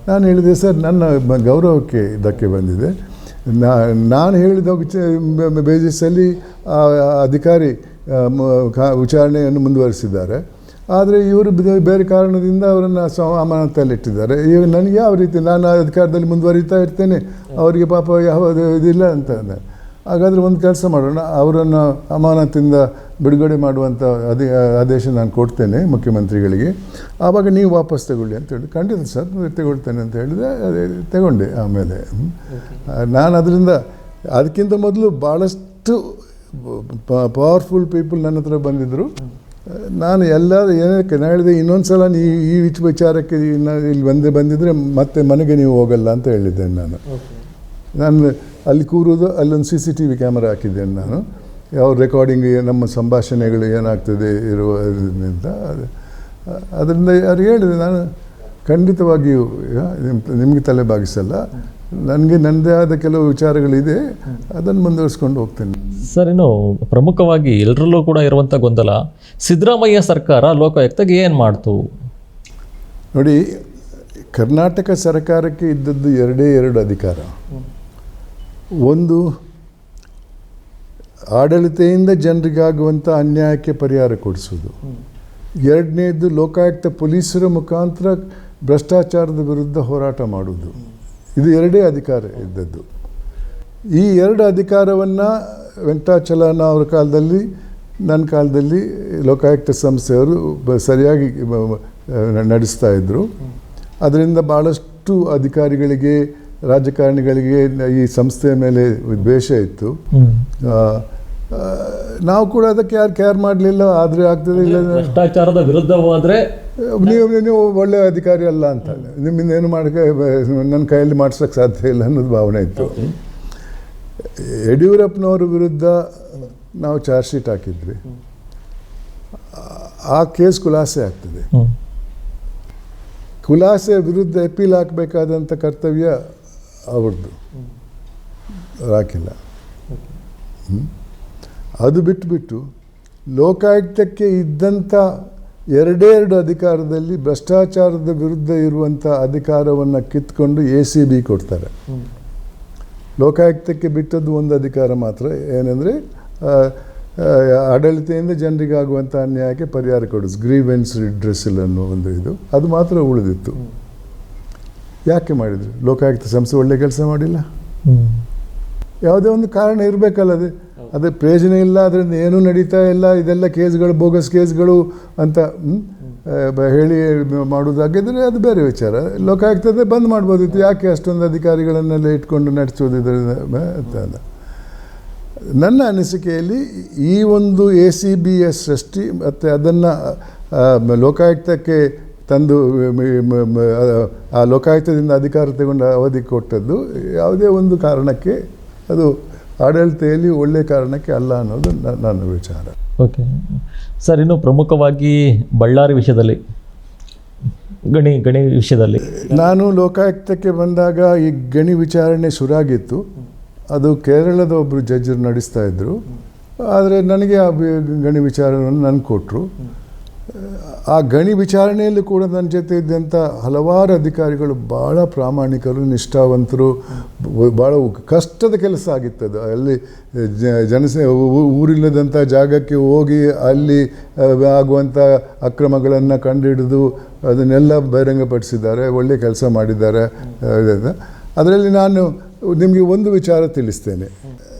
ನಾನು ಹೇಳಿದೆ, ಸರ್ ನನ್ನ ಗೌರವಕ್ಕೆ ಧಕ್ಕೆ ಬಂದಿದೆ. ನಾನು ಹೇಳಿದ ಬೇಸಿಸಲ್ಲಿ ಅಧಿಕಾರಿ ವಿಚಾರಣೆಯನ್ನು ಮುಂದುವರಿಸಿದ್ದಾರೆ. ಆದರೆ ಇವರು ಬೇರೆ ಕಾರಣದಿಂದ ಅವರನ್ನು ಅಮಾನತಲ್ಲಿಟ್ಟಿದ್ದಾರೆ. ಈಗ ನನಗೆ ಯಾವ ರೀತಿ, ನಾನು ಅಧಿಕಾರದಲ್ಲಿ ಮುಂದುವರಿತಾ ಇರ್ತೇನೆ, ಅವರಿಗೆ ಪಾಪ ಯಾವುದೇ ಇದಿಲ್ಲ ಅಂತ. ಹಾಗಾದರೆ ಒಂದು ಕೆಲಸ ಮಾಡೋಣ, ಅವರನ್ನು ಅಮಾನತಿಂದ ಬಿಡುಗಡೆ ಮಾಡುವಂಥ ಆದೇಶ ನಾನು ಕೊಡ್ತೇನೆ ಮುಖ್ಯಮಂತ್ರಿಗಳಿಗೆ, ಆವಾಗ ನೀವು ವಾಪಸ್ ತಗೊಳ್ಳಿ ಅಂತ ಹೇಳಿ. ಖಂಡಿತ ಸರ್ ತಗೊಳ್ತೇನೆ ಅಂತ ಹೇಳಿದೆ. ಅದೇ ತಗೊಂಡೆ. ಆಮೇಲೆ ನಾನು ಅದಕ್ಕಿಂತ ಮೊದಲು ಭಾಳಷ್ಟು ಪವರ್ಫುಲ್ ಪೀಪಲ್ ನನ್ನ ಹತ್ರ ಬಂದಿದ್ದರು. ನಾನು ಏನಕ್ಕೆ ನಾನು ಹೇಳಿದೆ, ಇನ್ನೊಂದು ಸಲ ಈ ವಿಚಾರಕ್ಕೆ ಇಲ್ಲಿ ಬಂದಿದ್ದರೆ ಮತ್ತೆ ಮನೆಗೆ ನೀವು ಹೋಗಲ್ಲ ಅಂತ ಹೇಳಿದ್ದೇನೆ. ನಾನು ಅಲ್ಲಿ ಕೂರೋದು, ಅಲ್ಲೊಂದು CCTV ಕ್ಯಾಮರಾ ಹಾಕಿದ್ದೇನೆ ನಾನು. ಯಾವ ರೆಕಾರ್ಡಿಂಗ್, ನಮ್ಮ ಸಂಭಾಷಣೆಗಳು ಏನಾಗ್ತದೆ ಇರುವುದರಿಂದ. ಅದರಿಂದ ಯಾರು ಹೇಳಿದೆ, ನಾನು ಖಂಡಿತವಾಗಿಯೂ ನಿಮಗೆ ತಲೆ ಬಾಗಿಸಲ್ಲ. ನನಗೆ ನನ್ನದೇ ಆದ ಕೆಲವು ವಿಚಾರಗಳಿದೆ, ಅದನ್ನು ಮುಂದುವರಿಸ್ಕೊಂಡು ಹೋಗ್ತೇನೆ. ಸರ್, ಇನ್ನು ಪ್ರಮುಖವಾಗಿ ಎಲ್ಲರಲ್ಲೂ ಕೂಡ ಇರುವಂಥ ಗೊಂದಲ, ಸಿದ್ದರಾಮಯ್ಯ ಸರ್ಕಾರ ಲೋಕಾಯುಕ್ತಗೆ ಏನು ಮಾಡ್ತು? ನೋಡಿ, ಕರ್ನಾಟಕ ಸರ್ಕಾರಕ್ಕೆ ಇದ್ದದ್ದು 2 ಅಧಿಕಾರ. ಒಂದು, ಆಡಳಿತೆಯಿಂದ ಜನರಿಗಾಗುವಂಥ ಅನ್ಯಾಯಕ್ಕೆ ಪರಿಹಾರ ಕೊಡಿಸೋದು. 2ನೇದು, ಲೋಕಾಯುಕ್ತ ಪೊಲೀಸರ ಮುಖಾಂತರ ಭ್ರಷ್ಟಾಚಾರದ ವಿರುದ್ಧ ಹೋರಾಟ ಮಾಡೋದು. ಇದು 2 ಅಧಿಕಾರ ಇದ್ದದ್ದು. ಈ 2 ಅಧಿಕಾರವನ್ನು ವೆಂಕಟಾಚಲನ ಅವರ ಕಾಲದಲ್ಲಿ, ನನ್ನ ಕಾಲದಲ್ಲಿ ಲೋಕಾಯುಕ್ತ ಸಂಸ್ಥೆಯವರು ಸರಿಯಾಗಿ ನಡೆಸ್ತಾ ಇದ್ದರು. ಅದರಿಂದ ಭಾಳಷ್ಟು ಅಧಿಕಾರಿಗಳಿಗೆ, ರಾಜಕಾರಣಿಗಳಿಗೆ ಈ ಸಂಸ್ಥೆಯ ಮೇಲೆ ದ್ವೇಷ ಇತ್ತು. ನಾವು ಕೂಡ ಅದಕ್ಕೆ ಯಾರು ಕೇರ್ ಮಾಡಲಿಲ್ಲ. ಆದರೆ ಆಗ್ತದೆ, ಇಲ್ಲ ಭ್ರಷ್ಟಾಚಾರದ ವಿರುದ್ಧ ಹೋದರೆ ನೀವು ಒಳ್ಳೆಯ ಅಧಿಕಾರಿ ಅಲ್ಲ ಅಂತ, ನಿಮ್ಮಿಂದ ಏನು ಮಾಡೋಕ್ಕೆ ನನ್ನ ಕೈಯಲ್ಲಿ ಮಾಡಿಸೋಕ್ಕೆ ಸಾಧ್ಯ ಇಲ್ಲ ಅನ್ನೋದು ಭಾವನೆ ಇತ್ತು. ಯಡಿಯೂರಪ್ಪನವ್ರ ವಿರುದ್ಧ ನಾವು ಚಾರ್ಜ್ ಶೀಟ್ ಹಾಕಿದ್ವಿ. ಆ ಕೇಸ್ ಖುಲಾಸೆ ಆಗ್ತದೆ. ಖುಲಾಸೆ ವಿರುದ್ಧ ಅಪೀಲ್ ಹಾಕಬೇಕಾದಂಥ ಕರ್ತವ್ಯ ಅವ್ರದ್ದು, ಹಾಕಿಲ್ಲ. ಅದು ಬಿಟ್ಟುಬಿಟ್ಟು ಲೋಕಾಯುಕ್ತಕ್ಕೆ ಇದ್ದಂಥ ಎರಡೇ ಅಧಿಕಾರದಲ್ಲಿ ಭ್ರಷ್ಟಾಚಾರದ ವಿರುದ್ಧ ಇರುವಂಥ ಅಧಿಕಾರವನ್ನು ಕಿತ್ಕೊಂಡು ACB ಕೊಡ್ತಾರೆ. ಲೋಕಾಯುಕ್ತಕ್ಕೆ ಬಿಟ್ಟದ್ದು ಒಂದು ಅಧಿಕಾರ ಮಾತ್ರ, ಏನಂದರೆ ಆಡಳಿತದಿಂದ ಜನರಿಗಾಗುವಂಥ ಅನ್ಯಾಯಕ್ಕೆ ಪರಿಹಾರ ಕೊಡೋದು, ಗ್ರೀವೆನ್ಸ್ ರಿಡ್ರೆಸಲ್ ಅನ್ನೋ ಒಂದು ಇದು, ಅದು ಮಾತ್ರ ಉಳಿದಿತ್ತು. ಯಾಕೆ ಮಾಡಿದರು? ಲೋಕಾಯುಕ್ತ ಸಂಸ್ಥೆ ಒಳ್ಳೆ ಕೆಲಸ ಮಾಡಿಲ್ಲ. ಯಾವುದೇ ಒಂದು ಕಾರಣ ಇರಬೇಕಲ್ಲ. ಅದೇ ಪ್ರಯೋಜನ ಇಲ್ಲ, ಅದರಿಂದ ಏನೂ ನಡೀತಾ ಇಲ್ಲ, ಇದೆಲ್ಲ ಕೇಸ್ಗಳು ಬೋಗಸ್ ಕೇಸ್ಗಳು ಅಂತ ಹೇಳಿ ಮಾಡೋದಾಗಿದ್ದರೆ ಅದು ಬೇರೆ ವಿಚಾರ. ಲೋಕಾಯುಕ್ತದೇ ಬಂದ್ ಮಾಡ್ಬೋದಿತ್ತು. ಯಾಕೆ ಅಷ್ಟೊಂದು ಅಧಿಕಾರಿಗಳನ್ನೆಲ್ಲ ಇಟ್ಕೊಂಡು ನಡೆಸೋದು ಇದರಿಂದ ಅಂತ. ನನ್ನ ಅನಿಸಿಕೆಯಲ್ಲಿ ಈ ಒಂದು ACBಯ ಸೃಷ್ಟಿ ಮತ್ತು ಅದನ್ನು ಲೋಕಾಯುಕ್ತಕ್ಕೆ ತಂದು ಆ ಲೋಕಾಯುಕ್ತದಿಂದ ಅಧಿಕಾರ ತಗೊಂಡು ಅವಧಿ ಕೊಟ್ಟದ್ದು ಯಾವುದೇ ಒಂದು ಕಾರಣಕ್ಕೆ, ಅದು ಆಡಳಿತೆಯಲ್ಲಿ ಒಳ್ಳೆಯ ಕಾರಣಕ್ಕೆ ಅಲ್ಲ ಅನ್ನೋದು ನನ್ನ ವಿಚಾರ. ಓಕೆ ಸರ್, ಇನ್ನು ಪ್ರಮುಖವಾಗಿ ಬಳ್ಳಾರಿ ವಿಷಯದಲ್ಲಿ, ಗಣಿ ವಿಷಯದಲ್ಲಿ ನಾನು ಲೋಕಾಯುಕ್ತಕ್ಕೆ ಬಂದಾಗ ಈ ಗಣಿ ವಿಚಾರಣೆ ಶುರುವಾಗಿತ್ತು. ಅದು ಕೇರಳದ ಒಬ್ಬರು ಜಡ್ಜರು ನಡೆಸ್ತಾ ಇದ್ದರು. ಆದರೆ ನನಗೆ ಆ ಗಣಿ ವಿಚಾರಣೆಯನ್ನು ನನಗೆ ಕೊಟ್ಟರು. ಆ ಗಣಿ ವಿಚಾರಣೆಯಲ್ಲಿ ಕೂಡ ನನ್ನ ಜೊತೆ ಇದ್ದಂಥ ಹಲವಾರು ಅಧಿಕಾರಿಗಳು ಭಾಳ ಪ್ರಾಮಾಣಿಕರು, ನಿಷ್ಠಾವಂತರು. ಭಾಳ ಕಷ್ಟದ ಕೆಲಸ ಆಗಿತ್ತದು. ಅಲ್ಲಿ ಊರಿಲ್ಲದಂಥ ಜಾಗಕ್ಕೆ ಹೋಗಿ ಅಲ್ಲಿ ಆಗುವಂಥ ಅಕ್ರಮಗಳನ್ನು ಕಂಡುಹಿಡಿದು ಅದನ್ನೆಲ್ಲ ಬಹಿರಂಗಪಡಿಸಿದ್ದಾರೆ. ಒಳ್ಳೆಯ ಕೆಲಸ ಮಾಡಿದ್ದಾರೆ. ಅದರಲ್ಲಿ ನಾನು ನಿಮಗೆ ಒಂದು ವಿಚಾರ ತಿಳಿಸ್ತೇನೆ.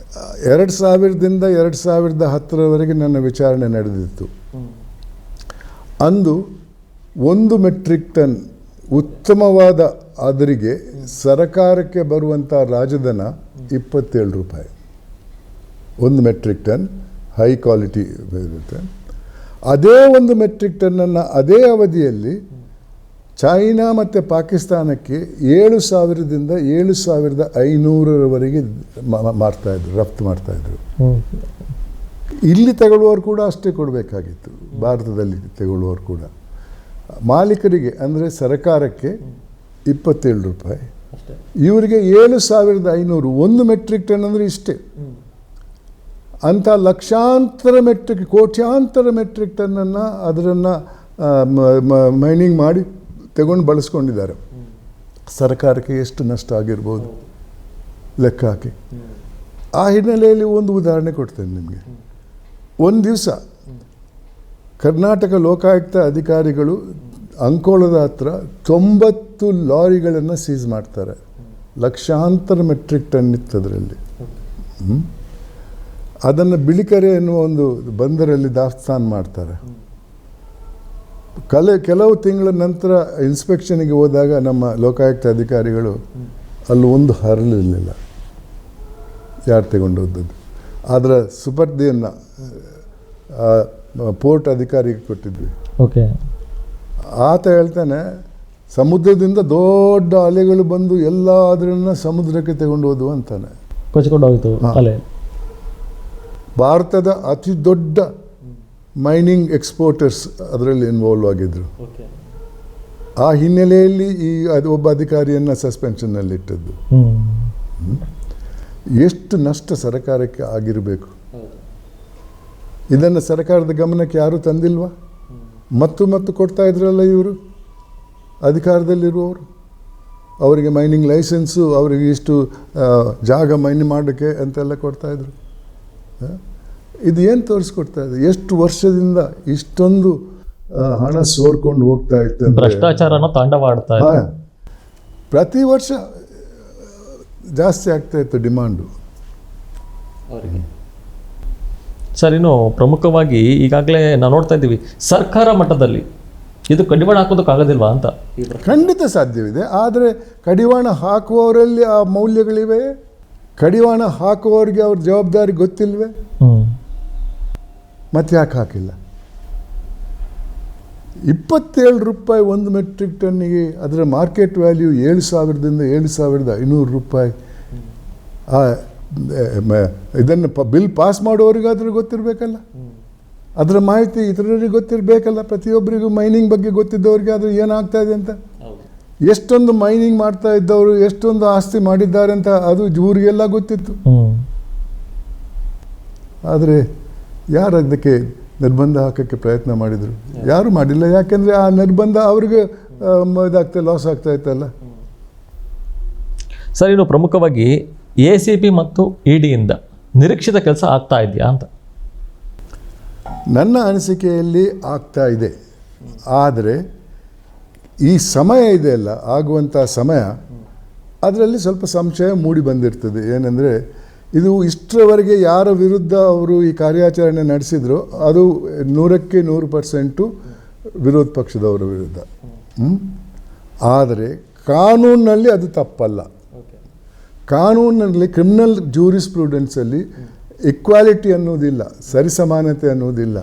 2000ರಿಂದ 2010ರವರೆಗೆ ನನ್ನ ವಿಚಾರಣೆ ನಡೆದಿತ್ತು. ಅಂದು 1 ಮೆಟ್ರಿಕ್ ಟನ್ ಉತ್ತಮವಾದ ಅದರಿಗೆ ಸರಕಾರಕ್ಕೆ ಬರುವಂಥ ರಾಜಧನ 27 ರೂಪಾಯಿ. 1 ಮೆಟ್ರಿಕ್ ಟನ್ ಹೈ ಕ್ವಾಲಿಟಿ ಇರುತ್ತೆ. ಅದೇ 1 ಮೆಟ್ರಿಕ್ ಟನ್ನನ್ನು ಅದೇ ಅವಧಿಯಲ್ಲಿ ಚೈನಾ ಮತ್ತು ಪಾಕಿಸ್ತಾನಕ್ಕೆ 7,000ದಿಂದ 7,500ರವರೆಗೆ ಮಾರ್ತಾಯಿದ್ರು, ರಫ್ತು ಮಾಡ್ತಾಯಿದ್ರು. ಇಲ್ಲಿ ತಗೊಳ್ಳುವವರು ಕೂಡ ಅಷ್ಟೇ ಕೊಡಬೇಕಾಗಿತ್ತು. ಭಾರತದಲ್ಲಿ ತಗೊಳ್ಳುವವರು ಕೂಡ ಮಾಲೀಕರಿಗೆ ಅಂದರೆ ಸರ್ಕಾರಕ್ಕೆ 27 ರೂಪಾಯಿ, ಇವರಿಗೆ 7,500. 1 ಮೆಟ್ರಿಕ್ ಟನ್ ಅಂದರೆ ಇಷ್ಟೇ. ಅಂಥ ಲಕ್ಷಾಂತರ ಕೋಟ್ಯಾಂತರ ಮೆಟ್ರಿಕ್ ಟನ್ನನ್ನು ಅದನ್ನು ಮೈನಿಂಗ್ ಮಾಡಿ ತಗೊಂಡು ಬಳಸ್ಕೊಂಡಿದ್ದಾರೆ. ಸರ್ಕಾರಕ್ಕೆ ಎಷ್ಟು ನಷ್ಟ ಆಗಿರ್ಬೋದು ಲೆಕ್ಕ ಹಾಕಿ. ಆ ಹಿನ್ನೆಲೆಯಲ್ಲಿ ಒಂದು ಉದಾಹರಣೆ ಕೊಡ್ತೇನೆ ನಿಮಗೆ. ಒಂದು ದಿವಸ ಕರ್ನಾಟಕ ಲೋಕಾಯುಕ್ತ ಅಧಿಕಾರಿಗಳು ಅಂಕೋಲದ ಹತ್ರ 90 ಲಾರಿಗಳನ್ನು ಸೀಸ್ ಮಾಡ್ತಾರೆ. ಲಕ್ಷಾಂತರ ಮೆಟ್ರಿಕ್ ಟನ್ ಇತ್ತು ಅದರಲ್ಲಿ. ಅದನ್ನು ಬಿಳಿಕೆರೆ ಎನ್ನುವ ಒಂದು ಬಂದರಲ್ಲಿ ದಾಸ್ತಾನು ಮಾಡ್ತಾರೆ. ಕೆಲವು ತಿಂಗಳ ನಂತರ ಇನ್ಸ್ಪೆಕ್ಷನ್ಗೆ ಹೋದಾಗ ನಮ್ಮ ಲೋಕಾಯುಕ್ತ ಅಧಿಕಾರಿಗಳು ಅಲ್ಲಿ ಒಂದು ಹರಳಿರಲಿಲ್ಲ, ಯಾರು ತಗೊಂಡು ಹೋದದ್ದು. ಅದರ ಸುಪರ್ದಿಯನ್ನು ಪೋರ್ಟ್ ಅಧಿಕಾರಿಗೆ ಕೊಟ್ಟಿದ್ವಿ. ಓಕೆ. ಆತ ಹೇಳ್ತಾನೆ, ಸಮುದ್ರದಿಂದ ದೊಡ್ಡ ಅಲೆಗಳು ಬಂದು ಎಲ್ಲ ಅದನ್ನು ಸಮುದ್ರಕ್ಕೆ ತಗೊಂಡು ಹೋದವು ಅಂತಾನೆ. ಕೊಚ್ಕೊಂಡು ಹೋಗಿತ್ತು ಅಲೆ. ಭಾರತದ ಅತಿ ದೊಡ್ಡ ಮೈನಿಂಗ್ ಎಕ್ಸ್ಪೋರ್ಟರ್ಸ್ ಅದರಲ್ಲಿ ಇನ್ವಾಲ್ವ್ ಆಗಿದ್ದರು. ಆ ಹಿನ್ನೆಲೆಯಲ್ಲಿ ಅದು ಒಬ್ಬ ಅಧಿಕಾರಿಯನ್ನು ಸಸ್ಪೆನ್ಷನ್ನಲ್ಲಿಟ್ಟದ್ದು. ಎಷ್ಟು ನಷ್ಟ ಸರ್ಕಾರಕ್ಕೆ ಆಗಿರಬೇಕು. ಇದನ್ನು ಸರ್ಕಾರದ ಗಮನಕ್ಕೆ ಯಾರೂ ತಂದಿಲ್ವಾ? ಮತ್ತು ಕೊಡ್ತಾ ಇದ್ರಲ್ಲ ಇವರು ಅಧಿಕಾರದಲ್ಲಿರುವವರು. ಅವರಿಗೆ ಮೈನಿಂಗ್ ಲೈಸೆನ್ಸು, ಅವರಿಗೆ ಇಷ್ಟು ಜಾಗ ಮೈನ್ ಮಾಡೋಕ್ಕೆ ಅಂತೆಲ್ಲ ಕೊಡ್ತಾಯಿದ್ರು. ಇದು ಏನು ತೋರಿಸ್ಕೊಡ್ತಾ ಇದೆ? ಎಷ್ಟು ವರ್ಷದಿಂದ ಇಷ್ಟೊಂದು ಹಣ ಸೋರ್ಕೊಂಡು ಹೋಗ್ತಾ ಇತ್ತು. ಭ್ರಷ್ಟಾಚಾರನ ತಾಂಡವಾಡ್ತಾ ಇದೆ. ಪ್ರತಿ ವರ್ಷ ಜಾಸ್ತಿ ಆಗ್ತಾ ಇತ್ತು ಡಿಮಾಂಡು. ಸರ್, ಇನ್ನು ಪ್ರಮುಖವಾಗಿ ಈಗಾಗಲೇ ನಾವು ನೋಡ್ತಾ ಇದ್ದೀವಿ, ಸರ್ಕಾರ ಮಟ್ಟದಲ್ಲಿ ಇದು ಕಡಿವಾಣ ಹಾಕೋದಕ್ಕಾಗೋದಿಲ್ವಾ ಅಂತ. ಖಂಡಿತ ಸಾಧ್ಯವಿದೆ. ಆದರೆ ಕಡಿವಾಣ ಹಾಕುವವರಲ್ಲಿ ಆ ಮೌಲ್ಯಗಳಿವೆ. ಕಡಿವಾಣ ಹಾಕುವವರಿಗೆ ಅವ್ರ ಜವಾಬ್ದಾರಿ ಗೊತ್ತಿಲ್ವೇ? ಮತ್ತೆ ಯಾಕೆ ಹಾಕಿಲ್ಲ? 27 ರೂಪಾಯಿ 1 ಮೆಟ್ರಿಕ್ ಟನ್ನಿಗೆ. ಅದರ ಮಾರ್ಕೆಟ್ ವ್ಯಾಲ್ಯೂ 7,000ದಿಂದ 7,500 ರೂಪಾಯಿ. ಇದನ್ನು ಬಿಲ್ ಪಾಸ್ ಮಾಡೋರಿಗಾದ್ರೂ ಗೊತ್ತಿರಬೇಕಲ್ಲ, ಅದರ ಮಾಹಿತಿ ಇತರರಿಗೆ ಗೊತ್ತಿರಬೇಕಲ್ಲ. ಪ್ರತಿಯೊಬ್ಬರಿಗೂ ಮೈನಿಂಗ್ ಬಗ್ಗೆ ಗೊತ್ತಿದ್ದವ್ರಿಗೆ ಆದರೆ ಏನಾಗ್ತಾ ಇದೆ ಅಂತ ಎಷ್ಟೊಂದು ಮೈನಿಂಗ್ ಮಾಡ್ತಾ ಇದ್ದವರು ಎಷ್ಟೊಂದು ಆಸ್ತಿ ಮಾಡಿದ್ದಾರೆ ಅಂತ ಅದು ಊರಿಗೆಲ್ಲ ಗೊತ್ತಿತ್ತು. ಆದರೆ ಯಾರು ಅದಕ್ಕೆ ನಿರ್ಬಂಧ ಹಾಕೋಕ್ಕೆ ಪ್ರಯತ್ನ ಮಾಡಿದರು? ಯಾರು ಮಾಡಿಲ್ಲ. ಯಾಕೆಂದರೆ ಆ ನಿರ್ಬಂಧ ಅವ್ರಿಗೆ ಲಾಸ್ ಆಗ್ತಾ ಇತ್ತಲ್ಲ. ಸರ್, ಇನ್ನು ಪ್ರಮುಖವಾಗಿ ACP ಮತ್ತು EDಯಿಂದ ನಿರೀಕ್ಷಿತ ಕೆಲಸ ಆಗ್ತಾ ಇದೆಯಾ ಅಂತ? ನನ್ನ ಅನಿಸಿಕೆಯಲ್ಲಿ ಆಗ್ತಾ ಇದೆ. ಆದರೆ ಈ ಸಮಯ ಇದೆಯಲ್ಲ, ಆಗುವಂಥ ಸಮಯ, ಅದರಲ್ಲಿ ಸ್ವಲ್ಪ ಸಂಶಯ ಮೂಡಿ ಬಂದಿರ್ತದೆ. ಏನಂದರೆ ಇದು ಇಷ್ಟರವರೆಗೆ ಯಾರ ವಿರುದ್ಧ ಅವರು ಈ ಕಾರ್ಯಾಚರಣೆ ನಡೆಸಿದ್ರು ಅದು 100ಕ್ಕೆ 100% ವಿರೋಧ ಪಕ್ಷದವರ ವಿರುದ್ಧ. ಆದರೆ ಕಾನೂನಿನಲ್ಲಿ ಅದು ತಪ್ಪಲ್ಲ. ಕಾನೂನಿನಲ್ಲಿ ಕ್ರಿಮಿನಲ್ ಜೂರಿಸ್ಪ್ರೂಡೆನ್ಸಲ್ಲಿ ಇಕ್ವಾಲಿಟಿ ಅನ್ನೋದಿಲ್ಲ, ಸರಿಸಮಾನತೆ ಅನ್ನೋದಿಲ್ಲ.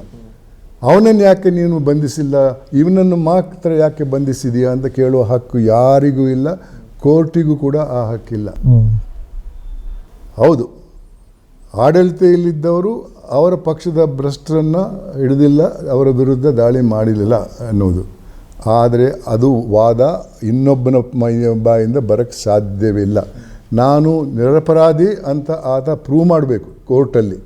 ಅವನನ್ನು ಯಾಕೆ ನೀನು ಬಂಧಿಸಿಲ್ಲ, ಇವನನ್ನು ಮಾತ್ರ ಯಾಕೆ ಬಂಧಿಸಿದೆಯಾ ಅಂತ ಕೇಳುವ ಹಕ್ಕು ಯಾರಿಗೂ ಇಲ್ಲ, ಕೋರ್ಟಿಗೂ ಕೂಡ ಆ ಹಕ್ಕಿಲ್ಲ. ಹೌದು, ಆಡಳಿತೆಯಲ್ಲಿದ್ದವರು ಅವರ ಪಕ್ಷದ ಭ್ರಷ್ಟರನ್ನು ಹಿಡಿದಿಲ್ಲ, ಅವರ ವಿರುದ್ಧ ದಾಳಿ ಮಾಡಲಿಲ್ಲ ಅನ್ನೋದು. ಆದರೆ ಅದು ವಾದ ಇನ್ನೊಬ್ಬನ ಬಾಯಿಂದ ಬರೋಕ್ಕೆ ಸಾಧ್ಯವಿಲ್ಲ. ನಾನು ನಿರಪರಾಧಿ ಅಂತ ಆತ ಪ್ರೂವ್ ಮಾಡಬೇಕು ಕೋರ್ಟಲ್ಲಿ.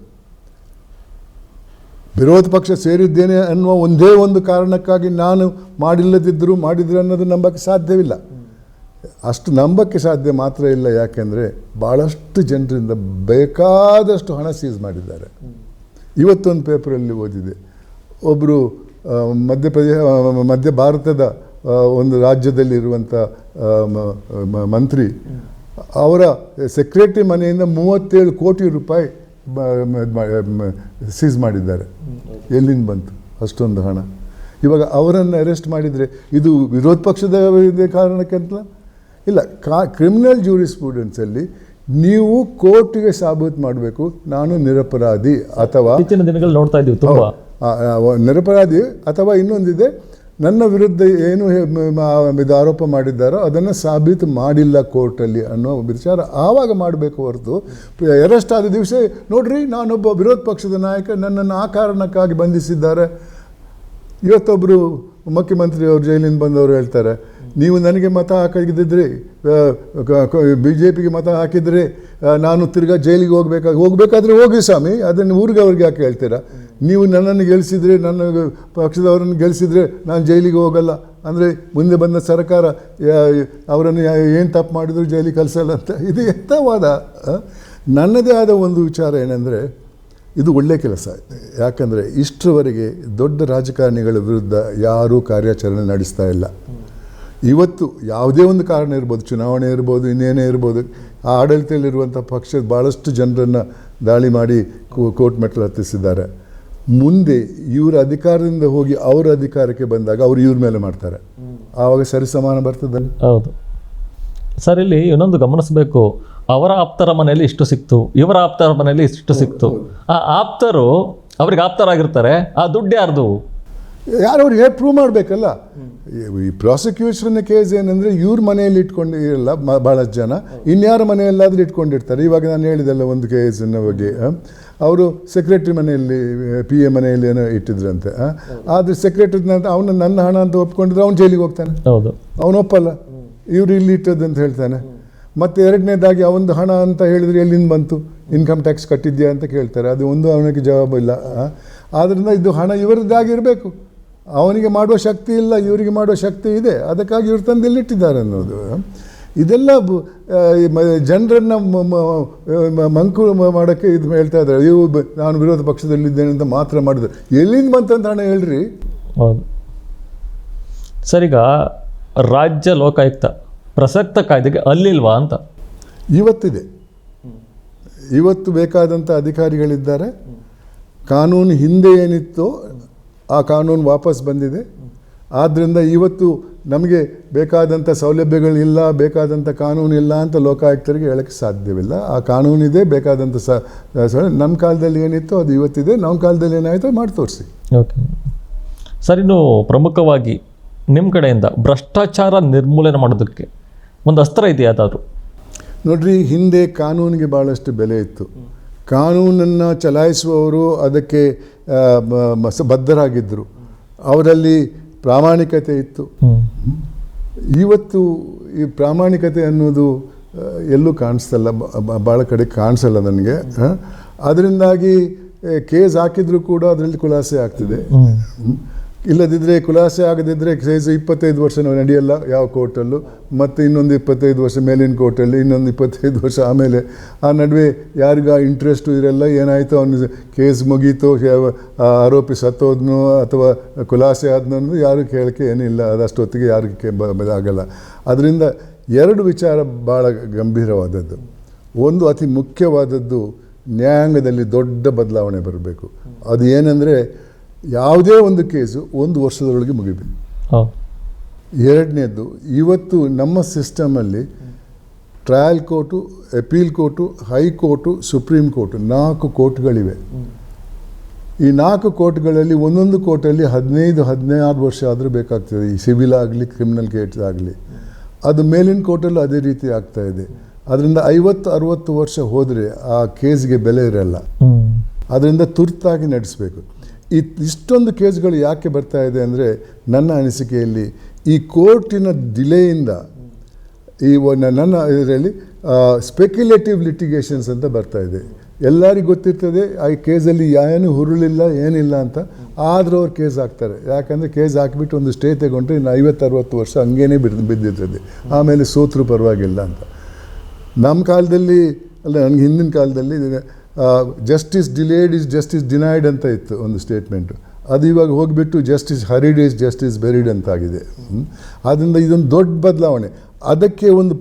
ವಿರೋಧ ಪಕ್ಷ ಸೇರಿದ್ದೇನೆ ಅನ್ನುವ ಒಂದೇ ಒಂದು ಕಾರಣಕ್ಕಾಗಿ ನಾನು ಮಾಡಿಲ್ಲದಿದ್ದರೂ ಮಾಡಿದ್ರು ಅನ್ನೋದು ನಂಬಕ್ಕೆ ಸಾಧ್ಯವಿಲ್ಲ. ಅಷ್ಟು ನಂಬಕ್ಕೆ ಸಾಧ್ಯ ಮಾತ್ರ ಇಲ್ಲ. ಯಾಕೆಂದರೆ ಭಾಳಷ್ಟು ಜನರಿಂದ ಬೇಕಾದಷ್ಟು ಹಣ ಸೀಸ್ ಮಾಡಿದ್ದಾರೆ. ಇವತ್ತೊಂದು ಪೇಪರಲ್ಲಿ ಓದಿದೆ, ಒಬ್ಬರು ಮಧ್ಯ ಭಾರತದ ಒಂದು ರಾಜ್ಯದಲ್ಲಿರುವಂಥ ಮಂತ್ರಿ, ಅವರ ಸೆಕ್ರೆಟರಿ ಮನೆಯಿಂದ 37 ಕೋಟಿ ರೂಪಾಯಿ ಸೀಸ್ ಮಾಡಿದ್ದಾರೆ. ಎಲ್ಲಿಂದ ಬಂತು ಅಷ್ಟೊಂದು ಹಣ? ಇವಾಗ ಅವರನ್ನು ಅರೆಸ್ಟ್ ಮಾಡಿದರೆ ಇದು ವಿರೋಧ ಪಕ್ಷದ ಕಾರಣಕ್ಕೆ ಅಂತ ಇಲ್ಲ. ಕ್ರಿಮಿನಲ್ ಜೂರಿಸ್ಪ್ರೂಡೆನ್ಸಲ್ಲಿ ನೀವು ಕೋರ್ಟಿಗೆ ಸಾಬೀತು ಮಾಡಬೇಕು, ನಾನು ನಿರಪರಾಧಿ ಅಥವಾ ಇತ್ತೀಚಿನ ದಿನಗಳಲ್ಲಿ ನೋಡ್ತಾ ಇದ್ದೀವಿ ತುಂಬ ನಿರಪರಾಧಿ, ಅಥವಾ ಇನ್ನೊಂದಿದೆ, ನನ್ನ ವಿರುದ್ಧ ಏನು ಇದು ಆರೋಪ ಮಾಡಿದ್ದಾರೋ ಅದನ್ನು ಸಾಬೀತು ಮಾಡಿಲ್ಲ ಕೋರ್ಟಲ್ಲಿ ಅನ್ನೋ ವಿಚಾರ ಆವಾಗ ಮಾಡಬೇಕು ಹೊರತು ಅರೆಸ್ಟ್ ಆದ ದಿವಸ ನೋಡ್ರಿ ನಾನೊಬ್ಬ ವಿರೋಧ ಪಕ್ಷದ ನಾಯಕ, ನನ್ನನ್ನು ಆ ಕಾರಣಕ್ಕಾಗಿ ಬಂಧಿಸಿದ್ದಾರೆ. ಇವತ್ತೊಬ್ಬರು ಮುಖ್ಯಮಂತ್ರಿ ಅವರು ಜೈಲಿಂದ ಬಂದವರು ಹೇಳ್ತಾರೆ, ನೀವು ನನಗೆ ಮತ ಹಾಕಿದ್ದಿದ್ರೆ BJPಗೆ ಮತ ಹಾಕಿದರೆ ನಾನು ತಿರ್ಗಾ ಜೈಲಿಗೆ ಹೋಗಬೇಕಾದ್ರೆ ಹೋಗಿ ಸ್ವಾಮಿ, ಅದನ್ನು ಊರಿಗೆ ಅವ್ರಿಗೆ ಯಾಕೆ ಹೇಳ್ತೀರಾ? ನೀವು ನನ್ನನ್ನು ಗೆಲ್ಲಿಸಿದರೆ, ನನ್ನ ಪಕ್ಷದವರನ್ನು ಗೆಲ್ಲಿಸಿದರೆ ನಾನು ಜೈಲಿಗೆ ಹೋಗಲ್ಲ ಅಂದರೆ ಮುಂದೆ ಬಂದ ಸರ್ಕಾರ ಅವರನ್ನು ಏನು ತಪ್ಪು ಮಾಡಿದ್ರು ಜೈಲಿಗೆ ಕಳಿಸಲ್ಲ ಅಂತ. ಇದು ಎತ್ತವಾದ. ನನ್ನದೇ ಆದ ಒಂದು ವಿಚಾರ ಏನಂದರೆ ಇದು ಒಳ್ಳೆಯ ಕೆಲಸ. ಯಾಕಂದರೆ ಇಷ್ಟರವರೆಗೆ ದೊಡ್ಡ ರಾಜಕಾರಣಿಗಳ ವಿರುದ್ಧ ಯಾರೂ ಕಾರ್ಯಾಚರಣೆ ನಡೆಸ್ತಾ ಇಲ್ಲ. ಇವತ್ತು ಯಾವುದೇ ಒಂದು ಕಾರಣ ಇರ್ಬೋದು, ಚುನಾವಣೆ ಇರ್ಬೋದು, ಇನ್ನೇನೇ ಇರ್ಬೋದು, ಆ ಆಡಳಿತದಲ್ಲಿರುವಂಥ ಪಕ್ಷದ ಭಾಳಷ್ಟು ಜನರನ್ನು ದಾಳಿ ಮಾಡಿ ಕೋರ್ಟ್ ಮೆಟ್ಲು ಹತ್ತಿಸಿದ್ದಾರೆ. ಮುಂದೆ ಇವರ ಅಧಿಕಾರದಿಂದ ಹೋಗಿ ಅವರ ಅಧಿಕಾರಕ್ಕೆ ಬಂದಾಗ ಅವರು ಇವ್ರ ಮೇಲೆ ಮಾಡ್ತಾರೆ, ಆವಾಗ ಸರಿಸಮಾನ ಬರ್ತದೆ. ಹೌದು ಸರ್, ಇಲ್ಲಿ ಇನ್ನೊಂದು ಗಮನಿಸಬೇಕು, ಅವರ ಆಪ್ತರ ಮನೆಯಲ್ಲಿ ಇಷ್ಟು ಸಿಕ್ತು, ಇವರ ಆಪ್ತರ ಮನೆಯಲ್ಲಿ ಇಷ್ಟು ಸಿಕ್ತು. ಆ ಆಪ್ತರು ಅವ್ರಿಗೆ ಆಪ್ತರಾಗಿರ್ತಾರೆ, ಆ ದುಡ್ಡು ಯಾರ್ದು? ಯಾರು ಅವ್ರಿಗೆ ಪ್ರೂವ್ ಮಾಡಬೇಕಲ್ಲ. ಈ ಪ್ರಾಸಿಕ್ಯೂಷನ್ ಕೇಸ್ ಏನಂದರೆ ಇವ್ರ ಮನೆಯಲ್ಲಿ ಇಟ್ಕೊಂಡು ಇರಲ್ಲ ಭಾಳಷ್ಟು ಜನ, ಇನ್ಯಾರ ಮನೆಯಲ್ಲಾದರೂ ಇಟ್ಕೊಂಡಿರ್ತಾರೆ. ಇವಾಗ ನಾನು ಹೇಳಿದೆಲ್ಲ ಒಂದು ಕೇಸಿನ ಬಗ್ಗೆ, ಅವರು ಸೆಕ್ರೆಟ್ರಿ ಮನೆಯಲ್ಲಿ PA ಮನೆಯಲ್ಲಿ ಏನೋ ಇಟ್ಟಿದ್ರಂತೆ. ಆದರೆ ಸೆಕ್ರೆಟ್ರಿ ಅವನು ನನ್ನ ಹಣ ಅಂತ ಒಪ್ಕೊಂಡಿದ್ರೆ ಅವ್ನು ಜೈಲಿಗೆ ಹೋಗ್ತಾನೆ. ಹೌದು, ಅವನು ಒಪ್ಪಲ್ಲ, ಇವರು ಇಲ್ಲಿ ಇಟ್ಟದ್ದು ಅಂತ ಹೇಳ್ತಾನೆ. ಮತ್ತು ಎರಡನೇದಾಗಿ ಅವನದು ಹಣ ಅಂತ ಹೇಳಿದರೆ ಎಲ್ಲಿಂದ ಬಂತು, ಇನ್ಕಮ್ ಟ್ಯಾಕ್ಸ್ ಕಟ್ಟಿದ್ಯಾ ಅಂತ ಕೇಳ್ತಾರೆ. ಅದು ಒಂದು ಅವನಿಗೆ ಜವಾಬು ಇಲ್ಲ. ಆದ್ದರಿಂದ ಇದು ಹಣ ಇವರದ್ದಾಗಿರಬೇಕು. ಅವನಿಗೆ ಮಾಡುವ ಶಕ್ತಿ ಇಲ್ಲ, ಇವರಿಗೆ ಮಾಡುವ ಶಕ್ತಿ ಇದೆ, ಅದಕ್ಕಾಗಿ ಇವ್ರು ತಂದು ಇಲ್ಲಿಟ್ಟಿದ್ದಾರೆ ಅನ್ನೋದು. ಇದೆಲ್ಲ ಜನರನ್ನು ಮಂಕು ಮಾಡೋಕ್ಕೆ ಇದು ಹೇಳ್ತಾ ಇದ್ದಾರೆ. ಇವು ನಾನು ವಿರೋಧ ಪಕ್ಷದಲ್ಲಿದ್ದೇನೆ ಅಂತ ಮಾತ್ರ ಮಾಡಿದ್ರು. ಎಲ್ಲಿಂದ ಬಂತಂತ ಹಣ ಹೇಳ್ರಿ. ಹೌದು ಸರ್, ಈಗ ರಾಜ್ಯ ಲೋಕಾಯುಕ್ತ ಪ್ರಸಕ್ತ ಕಾಯ್ದೆಗೆ ಅಲ್ಲಿಲ್ವಾ ಅಂತ? ಇವತ್ತಿದೆ. ಇವತ್ತು ಬೇಕಾದಂಥ ಅಧಿಕಾರಿಗಳಿದ್ದಾರೆ. ಕಾನೂನು ಹಿಂದೆ ಏನಿತ್ತೋ ಆ ಕಾನೂನು ವಾಪಸ್ ಬಂದಿದೆ. ಆದ್ದರಿಂದ ಇವತ್ತು ನಮಗೆ ಬೇಕಾದಂಥ ಸೌಲಭ್ಯಗಳಿಲ್ಲ, ಬೇಕಾದಂಥ ಕಾನೂನು ಇಲ್ಲ ಅಂತ ಲೋಕಾಯುಕ್ತರಿಗೆ ಹೇಳೋಕ್ಕೆ ಸಾಧ್ಯವಿಲ್ಲ. ಆ ಕಾನೂನಿದೆ, ಬೇಕಾದಂಥ ನಮ್ಮ ಕಾಲದಲ್ಲಿ ಏನಿತ್ತು ಅದು ಇವತ್ತಿದೆ, ನಮ್ಮ ಕಾಲದಲ್ಲಿ ಏನಾಯಿತು ಮಾಡಿ ತೋರಿಸಿ. ಓಕೆ ಸರ್, ಇನ್ನು ಪ್ರಮುಖವಾಗಿ ನಿಮ್ಮ ಕಡೆಯಿಂದ ಭ್ರಷ್ಟಾಚಾರ ನಿರ್ಮೂಲನೆ ಮಾಡೋದಕ್ಕೆ ಒಂದು ಅಸ್ತ್ರ ಇದೆಯಾ ಯಾವ್ದಾದ್ರು? ನೋಡ್ರಿ, ಹಿಂದೆ ಕಾನೂನಿಗೆ ಭಾಳಷ್ಟು ಬೆಲೆ ಇತ್ತು. ಕಾನೂನನ್ನು ಚಲಾಯಿಸುವವರು ಅದಕ್ಕೆ ಬದ್ಧರಾಗಿದ್ದರು. ಅವರಲ್ಲಿ ಪ್ರಾಮಾಣಿಕತೆ ಇತ್ತು. ಇವತ್ತು ಈ ಪ್ರಾಮಾಣಿಕತೆ ಅನ್ನೋದು ಎಲ್ಲೂ ಕಾಣಿಸ್ತಲ್ಲ, ಭಾಳ ಕಡೆ ಕಾಣಿಸಲ್ಲ ನನಗೆ. ಅದರಿಂದಾಗಿ ಕೇಸ್ ಹಾಕಿದರೂ ಕೂಡ ಅದರಲ್ಲಿ ಖುಲಾಸೆ ಆಗ್ತಿದೆ. ಇಲ್ಲದಿದ್ದರೆ ಖುಲಾಸೆ ಆಗದಿದ್ದರೆ ಕೇಸ್ 25 ವರ್ಷ ನಡೆಯಲ್ಲ ಯಾವ ಕೋರ್ಟಲ್ಲೂ, ಮತ್ತು ಇನ್ನೊಂದು 25 ವರ್ಷ ಮೇಲಿನ ಕೋರ್ಟಲ್ಲಿ, ಇನ್ನೊಂದು 25 ವರ್ಷ ಆಮೇಲೆ. ಆ ನಡುವೆ ಯಾರಿಗ ಇಂಟ್ರೆಸ್ಟು ಇರಲ್ಲ, ಏನಾಯಿತು ಅವನು ಕೇಸ್ ಮುಗೀತು, ಆರೋಪಿ ಸತ್ತೋದ್ನೋ ಅಥವಾ ಖುಲಾಸೆ ಆದ್ನೋ ಯಾರು ಕೇಳೋಕ್ಕೆ ಏನಿಲ್ಲ, ಅದಷ್ಟೊತ್ತಿಗೆ ಯಾರಿಗೆ ಆಗಲ್ಲ. ಅದರಿಂದ 2 ವಿಚಾರ ಭಾಳ ಗಂಭೀರವಾದದ್ದು. ಒಂದು ಅತಿ ಮುಖ್ಯವಾದದ್ದು, ನ್ಯಾಯಾಂಗದಲ್ಲಿ ದೊಡ್ಡ ಬದಲಾವಣೆ ಬರಬೇಕು. ಅದು ಏನಂದರೆ ಯಾವುದೇ ಒಂದು ಕೇಸು 1 ವರ್ಷದೊಳಗೆ ಮುಗಿಬೇಕು. ಎರಡನೇದ್ದು, ಇವತ್ತು ನಮ್ಮ ಸಿಸ್ಟಮಲ್ಲಿ trial court, appeal court, high court, supreme court 4 ಕೋರ್ಟ್ಗಳಿವೆ. ಈ 4 ಕೋರ್ಟ್ಗಳಲ್ಲಿ ಒಂದೊಂದು ಕೋರ್ಟಲ್ಲಿ 15-16 ವರ್ಷ ಆದರೂ ಬೇಕಾಗ್ತದೆ, ಈ ಸಿವಿಲ್ ಆಗಲಿ ಕ್ರಿಮಿನಲ್ ಕೇಸ್ ಆಗಲಿ. ಅದು ಮೇಲಿನ ಕೋರ್ಟಲ್ಲೂ ಅದೇ ರೀತಿ ಆಗ್ತಾಯಿದೆ. ಅದರಿಂದ 50-60 ವರ್ಷ ಹೋದರೆ ಆ ಕೇಸ್ಗೆ ಬೆಲೆ ಇರಲ್ಲ. ಅದರಿಂದ ತುರ್ತಾಗಿ ನಡೆಸಬೇಕು. ಇಷ್ಟೊಂದು ಕೇಸ್ಗಳು ಯಾಕೆ ಬರ್ತಾ ಇದೆ ಅಂದರೆ, ನನ್ನ ಅನಿಸಿಕೆಯಲ್ಲಿ ಈ ಕೋರ್ಟಿನ ಡಿಲೇಯಿಂದ ನನ್ನ ಇದರಲ್ಲಿ ಸ್ಪೆಕ್ಯುಲೇಟಿವ್ ಲಿಟಿಗೇಷನ್ಸ್ ಅಂತ ಬರ್ತಾ ಇದೆ. ಎಲ್ಲರಿಗೂ ಗೊತ್ತಿರ್ತದೆ ಆ ಕೇಸಲ್ಲಿ ಏನು ಹುರುಳಿಲ್ಲ ಏನಿಲ್ಲ ಅಂತ, ಆದರೂ ಅವ್ರು ಕೇಸ್ ಹಾಕ್ತಾರೆ. ಯಾಕಂದರೆ ಕೇಸ್ ಹಾಕಿಬಿಟ್ಟು ಒಂದು ಸ್ಟೇ ತೆಗೊಂಡ್ರೆ ಇನ್ನು 50-60 ವರ್ಷ ಹಂಗೇನೆ ಬಿದ್ದಿರ್ತದೆ, ಆಮೇಲೆ ಸೋತ್ರು ಪರವಾಗಿಲ್ಲ ಅಂತ. ನಮ್ಮ ಕಾಲದಲ್ಲಿ ಅಲ್ಲ, ನನಗೆ ಹಿಂದಿನ ಕಾಲದಲ್ಲಿ justice delayed is justice denied ಅಂತ ಇತ್ತು ಒಂದು ಸ್ಟೇಟ್ಮೆಂಟು. ಅದು ಇವಾಗ ಹೋಗಿಬಿಟ್ಟು ಜಸ್ಟಿಸ್ ಹರಿಡ್ ಇಸ್ ಜಸ್ಟಿಸ್ ಬೆರಿಡ್ ಅಂತಾಗಿದೆ. ಆದ್ದರಿಂದ ಇದೊಂದು ದೊಡ್ಡ ಬದಲಾವಣೆ. ಅದಕ್ಕೆ ಒಂದು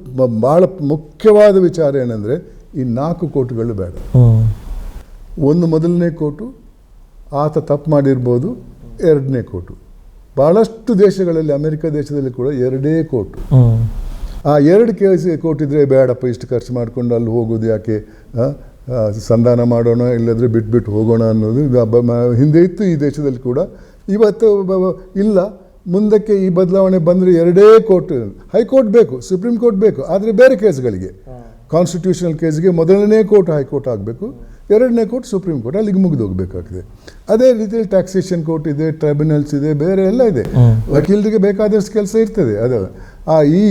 ಭಾಳ ಮುಖ್ಯವಾದ ವಿಚಾರ ಏನಂದರೆ, ಈ 4 ಕೋರ್ಟುಗಳು ಬೇಡ. ಒಂದು ಮೊದಲನೇ ಕೋರ್ಟು, ಆತ ತಪ್ಪು ಮಾಡಿರ್ಬೋದು. ಎರಡನೇ ಕೋರ್ಟು, ಭಾಳಷ್ಟು ದೇಶಗಳಲ್ಲಿ, ಅಮೆರಿಕ ದೇಶದಲ್ಲಿ ಕೂಡ 2 ಕೋರ್ಟು. ಆ 2 ಕೋರ್ಟ್ ಇದ್ದರೆ ಬೇಡಪ್ಪ, ಇಷ್ಟು ಖರ್ಚು ಮಾಡಿಕೊಂಡು ಅಲ್ಲಿ ಹೋಗೋದು ಯಾಕೆ, ಸಂಧಾನ ಮಾಡೋಣ, ಇಲ್ಲದ್ರೆ ಬಿಟ್ಬಿಟ್ಟು ಹೋಗೋಣ ಅನ್ನೋದು ಹಿಂದೆ ಇತ್ತು ಈ ದೇಶದಲ್ಲಿ ಕೂಡ. ಇವತ್ತು ಇಲ್ಲ. ಮುಂದಕ್ಕೆ ಈ ಬದಲಾವಣೆ ಬಂದರೆ 2 ಕೋರ್ಟ್, ಹೈಕೋರ್ಟ್ ಬೇಕು, ಸುಪ್ರೀಂ ಕೋರ್ಟ್ ಬೇಕು, ಆದರೆ ಬೇರೆ ಕೇಸ್ಗಳಿಗೆ, ಕಾನ್ಸ್ಟಿಟ್ಯೂಷನಲ್ ಕೇಸ್ಗೆ ಮೊದಲನೇ ಕೋರ್ಟ್ ಹೈಕೋರ್ಟ್ ಆಗಬೇಕು, ಎರಡನೇ ಕೋರ್ಟ್ ಸುಪ್ರೀಂ ಕೋರ್ಟ್, ಅಲ್ಲಿಗೆ ಮುಗಿದು ಹೋಗಬೇಕಾಗ್ತದೆ. ಅದೇ ರೀತಿಯಲ್ಲಿ ಟ್ಯಾಕ್ಸೇಷನ್ ಕೋರ್ಟ್ ಇದೆ, ಟ್ರೈಬ್ಯುನಲ್ಸ್ ಇದೆ, ಬೇರೆ ಎಲ್ಲ ಇದೆ. ವಕೀಲರಿಗೆ ಬೇಕಾದಷ್ಟು ಕೆಲಸ ಇರ್ತದೆ. ಅದು ಈ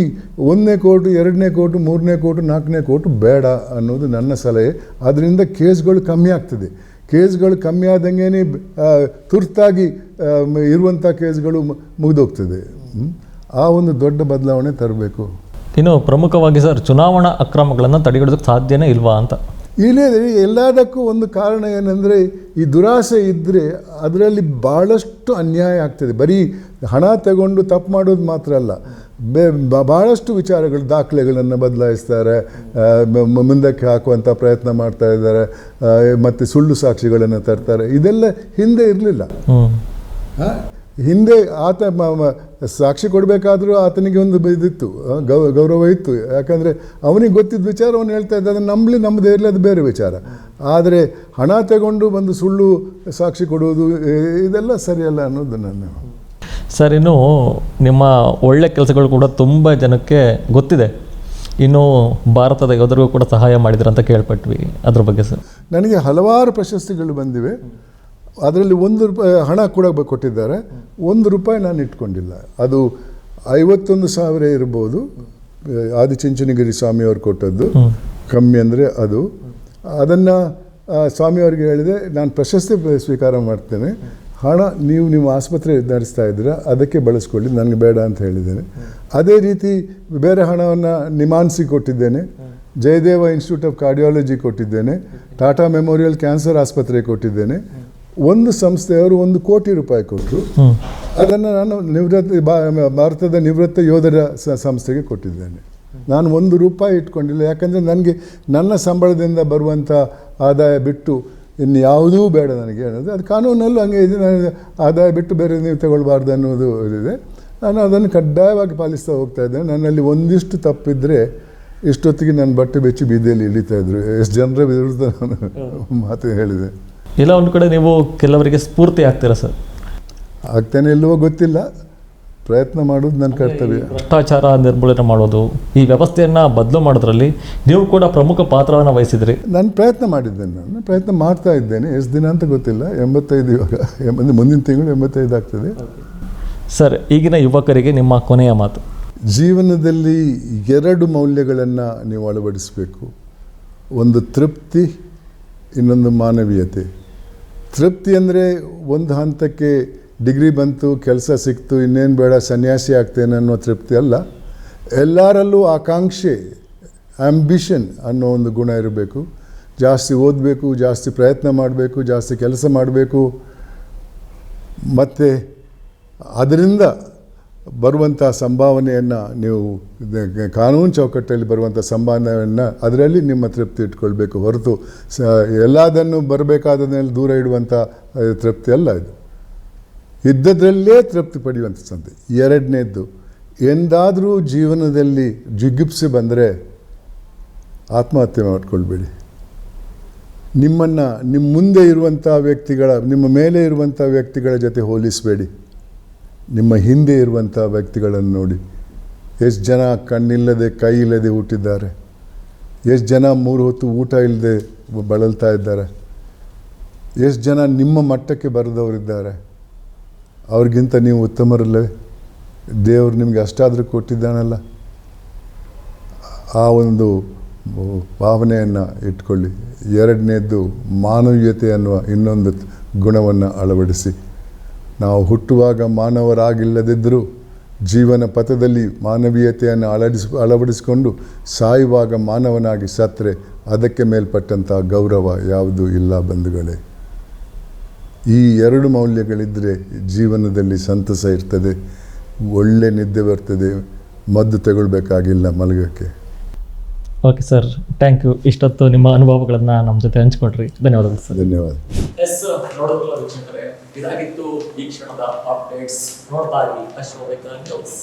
1ನೇ ಕೋರ್ಟು, 2ನೇ ಕೋರ್ಟು, 3ನೇ ಕೋರ್ಟು, 4ನೇ ಕೋರ್ಟು ಬೇಡ ಅನ್ನೋದು ನನ್ನ ಸಲಹೆ. ಅದರಿಂದ ಕೇಸ್ಗಳು ಕಮ್ಮಿ ಆಗ್ತದೆ. ಕೇಸ್ಗಳು ಕಮ್ಮಿ ಆದಂಗೆ ತುರ್ತಾಗಿ ಇರುವಂಥ ಕೇಸ್ಗಳು ಮುಗಿದೋಗ್ತದೆ. ಆ ಒಂದು ದೊಡ್ಡ ಬದಲಾವಣೆ ತರಬೇಕು. ಇನ್ನು ಪ್ರಮುಖವಾಗಿ ಸರ್, ಚುನಾವಣಾ ಅಕ್ರಮಗಳನ್ನು ತಡೆಗಟ್ಟೋದಕ್ಕೆ ಸಾಧ್ಯನೇ ಇಲ್ವಾ ಅಂತ? ಇಲ್ಲೇ ಎಲ್ಲದಕ್ಕೂ ಒಂದು ಕಾರಣ ಏನಂದರೆ, ಈ ದುರಾಸೆ ಇದ್ದರೆ ಅದರಲ್ಲಿ ಭಾಳಷ್ಟು ಅನ್ಯಾಯ ಆಗ್ತದೆ. ಬರೀ ಹಣ ತಗೊಂಡು ತಪ್ಪು ಮಾಡೋದು ಮಾತ್ರ ಅಲ್ಲ, ಭಾಳಷ್ಟು ವಿಚಾರಗಳು, ದಾಖಲೆಗಳನ್ನು ಬದಲಾಯಿಸ್ತಾರೆ, ಮುಂದಕ್ಕೆ ಹಾಕುವಂಥ ಪ್ರಯತ್ನ ಮಾಡ್ತಾ ಇದ್ದಾರೆ, ಮತ್ತು ಸುಳ್ಳು ಸಾಕ್ಷಿಗಳನ್ನು ತರ್ತಾರೆ. ಇದೆಲ್ಲ ಹಿಂದೆ ಇರಲಿಲ್ಲ. ಹಿಂದೆ ಆತ ಸಾಕ್ಷಿ ಕೊಡಬೇಕಾದ್ರೂ ಆತನಿಗೆ ಒಂದು ಇದಿತ್ತು, ಗೌರವ ಇತ್ತು. ಯಾಕಂದರೆ ಅವನಿಗೆ ಗೊತ್ತಿದ್ದ ವಿಚಾರ ಅವನು ಹೇಳ್ತಾ ಇದ್ದ, ಅದನ್ನು ನಮ್ಮದೇ ಇರಲಿ, ಅದು ಬೇರೆ ವಿಚಾರ. ಆದರೆ ಹಣ ತಗೊಂಡು ಬಂದು ಸುಳ್ಳು ಸಾಕ್ಷಿ ಕೊಡುವುದು ಇದೆಲ್ಲ ಸರಿಯಲ್ಲ ಅನ್ನೋದು ನನ್ನ. ಸರ್, ಇನ್ನು ನಿಮ್ಮ ಒಳ್ಳೆ ಕೆಲಸಗಳು ಕೂಡ ತುಂಬ ಜನಕ್ಕೆ ಗೊತ್ತಿದೆ. ಇನ್ನು ಭಾರತದ ಯೋಧರಿಗೂ ಕೂಡ ಸಹಾಯ ಮಾಡಿದ್ರಂತ ಕೇಳ್ಪಟ್ವಿ, ಅದ್ರ ಬಗ್ಗೆ ಸರ್? ನನಗೆ ಹಲವಾರು ಪ್ರಶಸ್ತಿಗಳು ಬಂದಿವೆ. ಅದರಲ್ಲಿ ₹1 ಹಣ ಕೂಡ ಕೊಟ್ಟಿದ್ದಾರೆ. ₹1 ನಾನು ಇಟ್ಕೊಂಡಿಲ್ಲ. ಅದು 51,000 ಇರ್ಬೋದು. ಆದಿಚುಂಚನಗಿರಿ ಸ್ವಾಮಿಯವರು ಕೊಟ್ಟದ್ದು, ಕಮ್ಮಿ ಅಂದರೆ ಅದು. ಅದನ್ನು ಸ್ವಾಮಿಯವ್ರಿಗೆ ಹೇಳಿದೆ, ನಾನು ಪ್ರಶಸ್ತಿ ಸ್ವೀಕಾರ ಮಾಡ್ತೇನೆ, ಹಣ ನೀವು ನಿಮ್ಮ ಆಸ್ಪತ್ರೆ ನಡೆಸ್ತಾ ಇದ್ದೀರಾ, ಅದಕ್ಕೆ ಬಳಸ್ಕೊಳ್ಳಿ, ನನಗೆ ಬೇಡ ಅಂತ ಹೇಳಿದ್ದೇನೆ. ಅದೇ ರೀತಿ ಬೇರೆ ಹಣವನ್ನು ನಿಮಾನ್ಸಿ ಕೊಟ್ಟಿದ್ದೇನೆ, ಜಯದೇವ ಇನ್ಸ್ಟಿಟ್ಯೂಟ್ ಆಫ್ ಕಾರ್ಡಿಯಾಲಜಿ ಕೊಟ್ಟಿದ್ದೇನೆ, ಟಾಟಾ ಮೆಮೋರಿಯಲ್ ಕ್ಯಾನ್ಸರ್ ಆಸ್ಪತ್ರೆ ಕೊಟ್ಟಿದ್ದೇನೆ. ಒಂದು ಸಂಸ್ಥೆಯವರು ₹1 ಕೋಟಿ ಕೊಟ್ಟರು. ಅದನ್ನು ನಾನು ಭಾರತದ ನಿವೃತ್ತ ಯೋಧರ ಸಂಸ್ಥೆಗೆ ಕೊಟ್ಟಿದ್ದೇನೆ. ನಾನು ₹1 ಇಟ್ಕೊಂಡಿಲ್ಲ. ಯಾಕಂದರೆ ನನಗೆ ನನ್ನ ಸಂಬಳದಿಂದ ಬರುವಂಥ ಆದಾಯ ಬಿಟ್ಟು ಇನ್ನು ಯಾವುದೂ ಬೇಡ ನನಗೆ ಅನ್ನೋದು. ಅದು ಕಾನೂನಲ್ಲೂ ಹಂಗೆ ಇದೆ. ನನಗೆ ಆದಾಯ ಬಿಟ್ಟು ಬೇರೆ ನೀವು ತಗೊಳ್ಬಾರ್ದು ಅನ್ನೋದು ಇದೆ. ನಾನು ಅದನ್ನು ಕಡ್ಡಾಯವಾಗಿ ಪಾಲಿಸ್ತಾ ಹೋಗ್ತಾ ಇದ್ದೇನೆ. ನನ್ನಲ್ಲಿ ಒಂದಿಷ್ಟು ತಪ್ಪಿದ್ರೆ ಇಷ್ಟೊತ್ತಿಗೆ ನನ್ನ ಬಟ್ಟೆ ಬೆಚ್ಚಿ ಬೀದಿಯಲ್ಲಿ ಇಳಿತಾಯಿದ್ರು. ಎಷ್ಟು ಜನರ ವಿರುದ್ಧ ನಾನು ಮಾತು ಹೇಳಿದೆ. ಇಲ್ಲ ಒಂದು ಕಡೆ ನೀವು ಕೆಲವರಿಗೆ ಸ್ಫೂರ್ತಿ ಆಗ್ತೀರಾ ಸರ್? ಆಗ್ತಾನೆ ಇಲ್ಲವೋ ಗೊತ್ತಿಲ್ಲ, ಪ್ರಯತ್ನ ಮಾಡೋದು ನನ್ನ ಕರ್ತವ್ಯ. ಭ್ರಷ್ಟಾಚಾರ ನಿರ್ಮೂಲನೆ ಮಾಡೋದು, ಈ ವ್ಯವಸ್ಥೆಯನ್ನು ಬದಲು ಮಾಡೋದ್ರಲ್ಲಿ ನೀವು ಕೂಡ ಪ್ರಮುಖ ಪಾತ್ರವನ್ನು ವಹಿಸಿದ್ರಿ. ನಾನು ಪ್ರಯತ್ನ ಮಾಡಿದ್ದೇನೆ. ನಾನು ಪ್ರಯತ್ನ ಮಾಡ್ತಾ ಇದ್ದೇನೆ. ಎಷ್ಟು ದಿನ ಅಂತ ಗೊತ್ತಿಲ್ಲ. 85 ಇವಾಗ, ಮುಂದಿನ ತಿಂಗಳು 85 ಆಗ್ತದೆ. ಸರ್, ಈಗಿನ ಯುವಕರಿಗೆ ನಿಮ್ಮ ಕೊನೆಯ ಮಾತು? ಜೀವನದಲ್ಲಿ 2 ಮೌಲ್ಯಗಳನ್ನು ನೀವು ಅಳವಡಿಸಬೇಕು. ಒಂದು ತೃಪ್ತಿ, ಇನ್ನೊಂದು ಮಾನವೀಯತೆ. ತೃಪ್ತಿ ಅಂದರೆ ಒಂದು ಹಂತಕ್ಕೆ ಡಿಗ್ರಿ ಬಂತು, ಕೆಲಸ ಸಿಕ್ತು, ಇನ್ನೇನು ಬೇಡ, ಸನ್ಯಾಸಿ ಆಗ್ತೇನೆ ಅನ್ನೋ ತೃಪ್ತಿ ಅಲ್ಲ. ಎಲ್ಲರಲ್ಲೂ ಆಕಾಂಕ್ಷೆ, ಆಂಬಿಷನ್ ಅನ್ನೋ ಒಂದು ಗುಣ ಇರಬೇಕು. ಜಾಸ್ತಿ ಓದಬೇಕು, ಜಾಸ್ತಿ ಪ್ರಯತ್ನ ಮಾಡಬೇಕು, ಜಾಸ್ತಿ ಕೆಲಸ ಮಾಡಬೇಕು, ಮತ್ತು ಅದರಿಂದ ಬರುವಂಥ ಸಂಭಾವನೆಯನ್ನು ನೀವು ಕಾನೂನು ಚೌಕಟ್ಟಲ್ಲಿ ಬರುವಂಥ ಸಂಭಾವನೆಯನ್ನು ಅದರಲ್ಲಿ ನಿಮ್ಮ ತೃಪ್ತಿ ಇಟ್ಕೊಳ್ಬೇಕು ಹೊರತು ಎಲ್ಲದನ್ನು ಬರಬೇಕಾದನ್ನೆಲ್ಲ ದೂರ ಇಡುವಂಥ ತೃಪ್ತಿ ಅಲ್ಲ. ಇದು ಇದ್ದದ್ರಲ್ಲೇ ತೃಪ್ತಿ ಪಡೆಯುವಂಥ ಸಂತೆ. 2ನೇದ್ದು, ಎಂದಾದರೂ ಜೀವನದಲ್ಲಿ ಜಿಗುಪ್ಸೆ ಬಂದರೆ ಆತ್ಮಹತ್ಯೆ ಮಾಡಿಕೊಳ್ಬೇಡಿ. ನಿಮ್ಮನ್ನು ನಿಮ್ಮ ಮುಂದೆ ಇರುವಂಥ ವ್ಯಕ್ತಿಗಳ, ನಿಮ್ಮ ಮೇಲೆ ಇರುವಂಥ ವ್ಯಕ್ತಿಗಳ ಜೊತೆ ಹೋಲಿಸಬೇಡಿ. ನಿಮ್ಮ ಹಿಂದೆ ಇರುವಂಥ ವ್ಯಕ್ತಿಗಳನ್ನು ನೋಡಿ. ಎಷ್ಟು ಜನ ಕಣ್ಣಿಲ್ಲದೆ ಕೈ ಇಲ್ಲದೆ ಹುಟ್ಟಿದ್ದಾರೆ, ಎಷ್ಟು ಜನ 3 ಹೊತ್ತು ಊಟ ಇಲ್ಲದೆ ಬಳಲ್ತಾ ಇದ್ದಾರೆ, ಎಷ್ಟು ಜನ ನಿಮ್ಮ ಮಟ್ಟಕ್ಕೆ ಬರೆದವರಿದ್ದಾರೆ. ಅವ್ರಿಗಿಂತ ನೀವು ಉತ್ತಮರಲ್ಲವೇ? ದೇವರು ನಿಮಗೆ ಅಷ್ಟಾದರೂ ಕೊಟ್ಟಿದ್ದಾನಲ್ಲ. ಆ ಒಂದು ಭಾವನೆಯನ್ನು ಇಟ್ಕೊಳ್ಳಿ. 2ನೇದ್ದು, ಮಾನವೀಯತೆ ಅನ್ನುವ ಇನ್ನೊಂದು ಗುಣವನ್ನು ಅಳವಡಿಸಿ. ನಾವು ಹುಟ್ಟುವಾಗ ಮಾನವರಾಗಿಲ್ಲದಿದ್ದರೂ ಜೀವನ ಪಥದಲ್ಲಿ ಮಾನವೀಯತೆಯನ್ನು ಅಳವಡಿಸಿಕೊಂಡು ಸಾಯುವಾಗ ಮಾನವನಾಗಿ ಸತ್ತರೆ ಅದಕ್ಕೆ ಮೇಲ್ಪಟ್ಟಂಥ ಗೌರವ ಯಾವುದೂ ಇಲ್ಲ ಬಂಧುಗಳೇ. ಈ 2 ಮೌಲ್ಯಗಳಿದ್ದರೆ ಜೀವನದಲ್ಲಿ ಸಂತಸ ಇರ್ತದೆ, ಒಳ್ಳೆ ನಿದ್ದೆ ಬರ್ತದೆ, ಮದ್ದು ತಗೊಳ್ಬೇಕಾಗಿಲ್ಲ ಮಲಗೋಕ್ಕೆ. Okay sir, thank you. ಇಷ್ಟೊತ್ತು ನಿಮ್ಮ ಅನುಭವಗಳನ್ನು ನಮ್ಮ ಜೊತೆ ಹಂಚ್ಕೊಂಡ್ರಿ. ಧನ್ಯವಾದಗಳು ಸರ್. ಧನ್ಯವಾದ. ಎಸ್, ನೋಡೋದಲ್ಲ ವೀಕ್ಷಕರೇ, ಇದಾಗಿತ್ತು ಈ ಕ್ಷಣದ ಅಪ್ಡೇಟ್ಸ್. ನೋಡ್ತಾ ಇರಿ ಅಶೋಕ ನ್ಯೂಸ್.